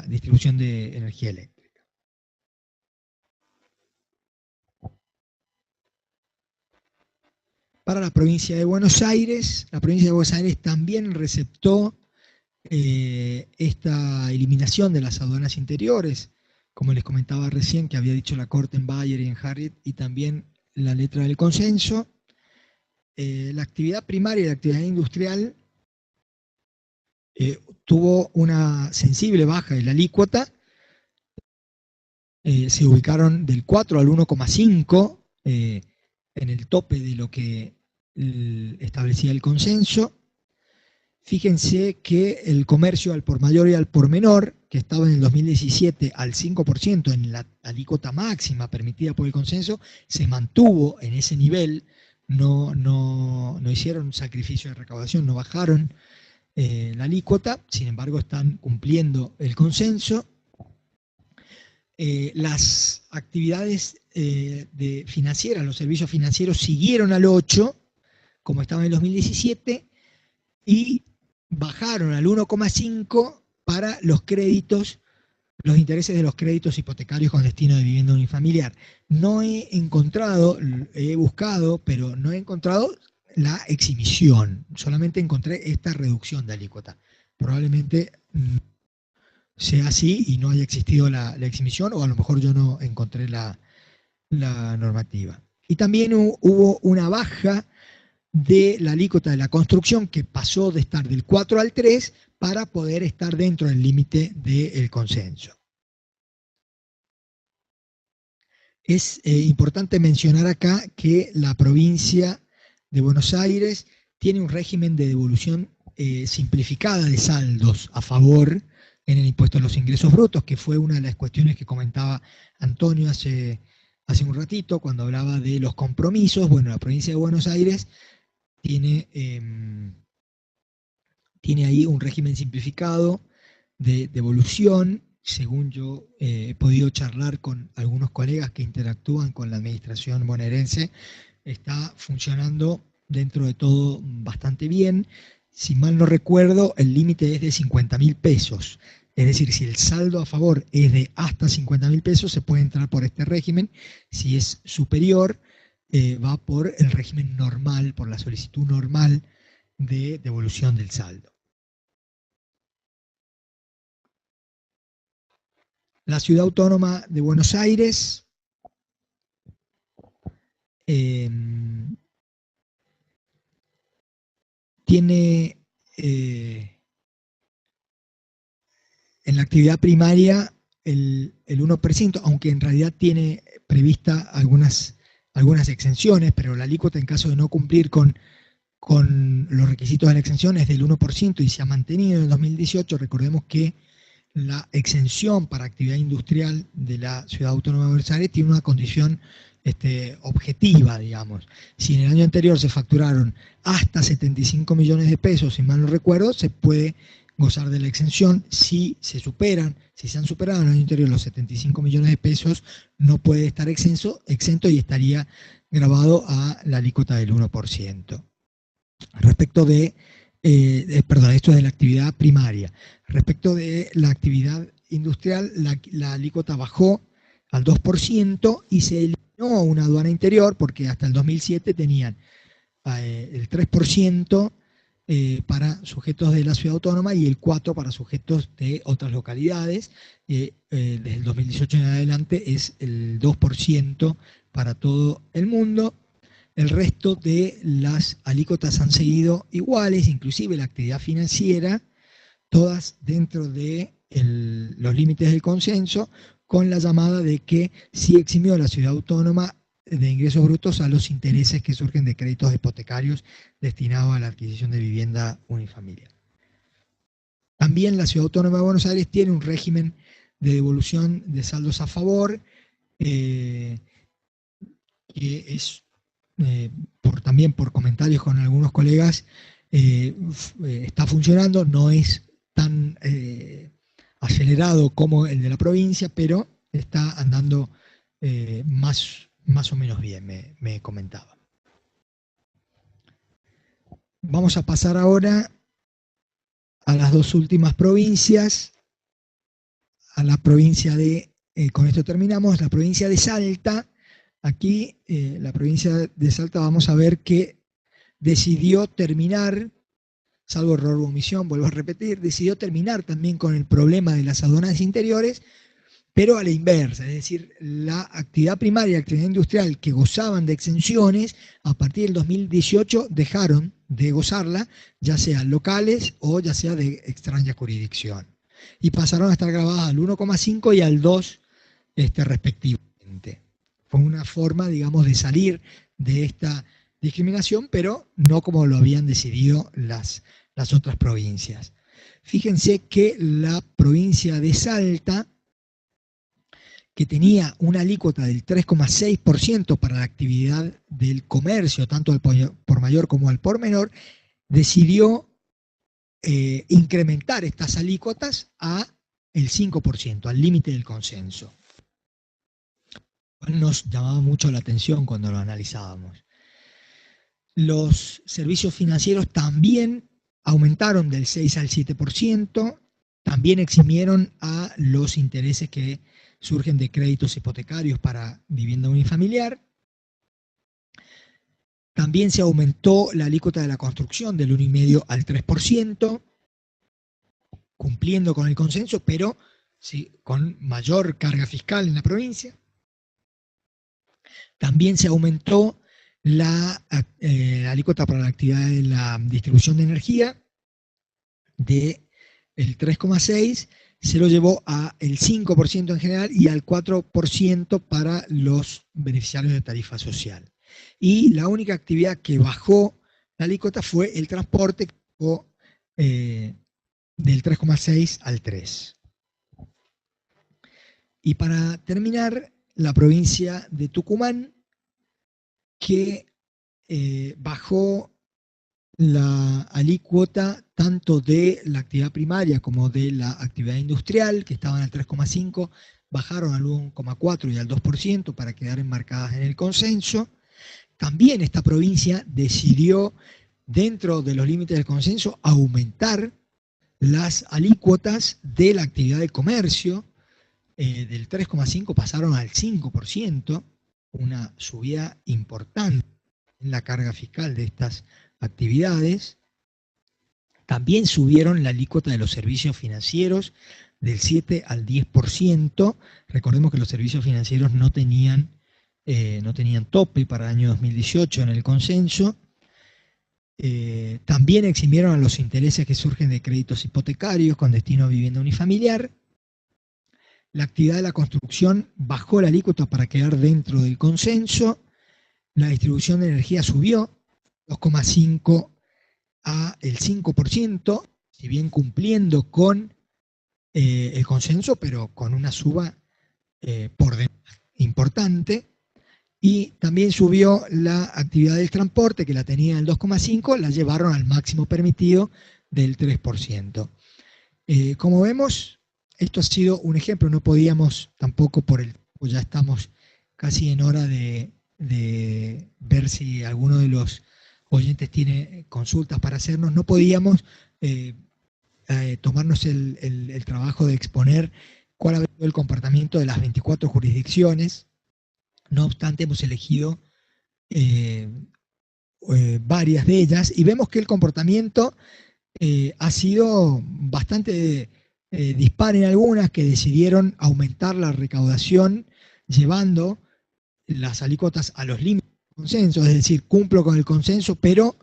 distribución de energía eléctrica. Para la provincia de Buenos Aires también receptó esta eliminación de las aduanas interiores, como les comentaba recién, que había dicho la Corte en Bayer y en Harriet, y también la letra del consenso. La actividad primaria y la actividad industrial tuvo una sensible baja de la alícuota, se ubicaron del 4 al 1,5 en el tope de lo que establecía el consenso. Fíjense que el comercio al por mayor y al por menor, que estaba en el 2017 al 5% en la alícuota máxima permitida por el consenso, se mantuvo en ese nivel. No hicieron sacrificio de recaudación, no bajaron la alícuota, sin embargo están cumpliendo el consenso. Las actividades financieras, los servicios financieros siguieron al 8, como estaba en el 2017, y bajaron al 1,5 para los créditos, los intereses de los créditos hipotecarios con destino de vivienda unifamiliar. No he encontrado, he buscado, pero no he encontrado la exhibición. Solamente encontré esta reducción de alícuota. Probablemente sea así y no haya existido la exhibición, o a lo mejor yo no encontré la normativa. Y también hubo una baja de la alícuota de la construcción, que pasó de estar del 4 al 3 para poder estar dentro del límite del consenso. Es importante mencionar acá que la provincia de Buenos Aires tiene un régimen de devolución simplificada de saldos a favor en el impuesto a los ingresos brutos, que fue una de las cuestiones que comentaba Antonio hace un ratito cuando hablaba de los compromisos. Bueno, la provincia de Buenos Aires tiene ahí un régimen simplificado de devolución. Según yo he podido charlar con algunos colegas que interactúan con la administración bonaerense, está funcionando dentro de todo bastante bien. Si mal no recuerdo, el límite es de 50.000 pesos. Es decir, si el saldo a favor es de hasta 50.000 pesos, se puede entrar por este régimen. Si es superior, va por el régimen normal, por la solicitud normal de devolución del saldo. La Ciudad Autónoma de Buenos Aires tiene en la actividad primaria el 1%, aunque en realidad tiene prevista algunas exenciones, pero la alícuota en caso de no cumplir con los requisitos de la exención es del 1% y se ha mantenido en el 2018. Recordemos que la exención para actividad industrial de la Ciudad Autónoma de Buenos Aires tiene una condición objetiva, digamos. Si en el año anterior se facturaron hasta 75 millones de pesos, si mal no recuerdo, se puede gozar de la exención. Si se han superado en el año anterior los 75 millones de pesos, no puede estar exento y estaría grabado a la alícuota del 1%. Respecto de, esto es de la actividad primaria. Respecto de la actividad industrial, la alícuota bajó al 2% y se eliminó una aduana interior, porque hasta el 2007 tenían el 3% para sujetos de la ciudad autónoma y el 4% para sujetos de otras localidades. Desde el 2018 en adelante es el 2% para todo el mundo. El resto de las alícuotas han seguido iguales, inclusive la actividad financiera, todas dentro de los límites del consenso, con la llamada de que sí eximió a la ciudad autónoma de ingresos brutos a los intereses que surgen de créditos hipotecarios destinados a la adquisición de vivienda unifamiliar. También la Ciudad Autónoma de Buenos Aires tiene un régimen de devolución de saldos a favor, que es, también por comentarios con algunos colegas, está funcionando, no es tan acelerado como el de la provincia, pero está andando más o menos bien, me comentaba. Vamos a pasar ahora a las dos últimas provincias, a la provincia de, con esto terminamos, la provincia de Salta. Aquí, la provincia de Salta, vamos a ver que decidió terminar, salvo error u omisión, vuelvo a repetir, decidió terminar también con el problema de las aduanas interiores, pero a la inversa, es decir, la actividad primaria y la actividad industrial que gozaban de exenciones, a partir del 2018 dejaron de gozarla, ya sean locales o ya sea de extraña jurisdicción, y pasaron a estar grabadas al 1,5 y al 2 respectivamente. Fue una forma, digamos, de salir de esta discriminación, pero no como lo habían decidido las otras provincias. Fíjense que la provincia de Salta, que tenía una alícuota del 3,6% para la actividad del comercio, tanto al por mayor como al por menor, decidió incrementar estas alícuotas a el 5%, al límite del consenso. Nos llamaba mucho la atención cuando lo analizábamos. Los servicios financieros también aumentaron del 6 al 7%, también eximieron a los intereses que surgen de créditos hipotecarios para vivienda unifamiliar. También se aumentó la alícuota de la construcción del 1,5 al 3%, cumpliendo con el consenso, pero sí, con mayor carga fiscal en la provincia. También se aumentó la alícuota para la actividad de la distribución de energía del 3,6%, se lo llevó al 5% en general y al 4% para los beneficiarios de tarifa social. Y la única actividad que bajó la alícuota fue el transporte, que bajó del 3,6 al 3. Y para terminar, la provincia de Tucumán, que bajó la alícuota tanto de la actividad primaria como de la actividad industrial, que estaban al 3,5, bajaron al 1,4 y al 2% para quedar enmarcadas en el consenso. También esta provincia decidió, dentro de los límites del consenso, aumentar las alícuotas de la actividad de comercio. Del 3,5 pasaron al 5%, una subida importante en la carga fiscal de estas actividades. También subieron la alícuota de los servicios financieros del 7 al 10%. Recordemos que los servicios financieros no tenían tope para el año 2018 en el consenso. También eximieron a los intereses que surgen de créditos hipotecarios con destino a vivienda unifamiliar. La actividad de la construcción bajó la alícuota para quedar dentro del consenso. La distribución de energía subió 2,5 a el 5%, si bien cumpliendo con el consenso, pero con una suba por demás importante. Y también subió la actividad del transporte, que la tenía en el 2,5, la llevaron al máximo permitido del 3%. Como vemos, esto ha sido un ejemplo, no podíamos tampoco ya estamos casi en hora de ver si alguno de los oyentes tiene consultas para hacernos, no podíamos tomarnos el trabajo de exponer cuál ha sido el comportamiento de las 24 jurisdicciones. No obstante, hemos elegido varias de ellas, y vemos que el comportamiento ha sido bastante dispar en algunas, que decidieron aumentar la recaudación llevando las alícuotas a los límites del consenso, es decir, cumplo con el consenso, pero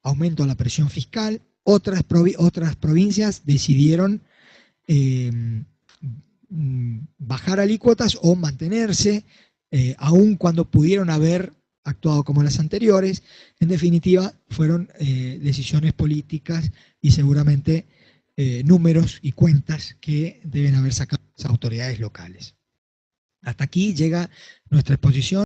aumento la presión fiscal. Otras provincias decidieron bajar alícuotas o mantenerse, aun cuando pudieron haber actuado como las anteriores. En definitiva, fueron decisiones políticas y seguramente números y cuentas que deben haber sacado las autoridades locales. Hasta aquí llega nuestra exposición.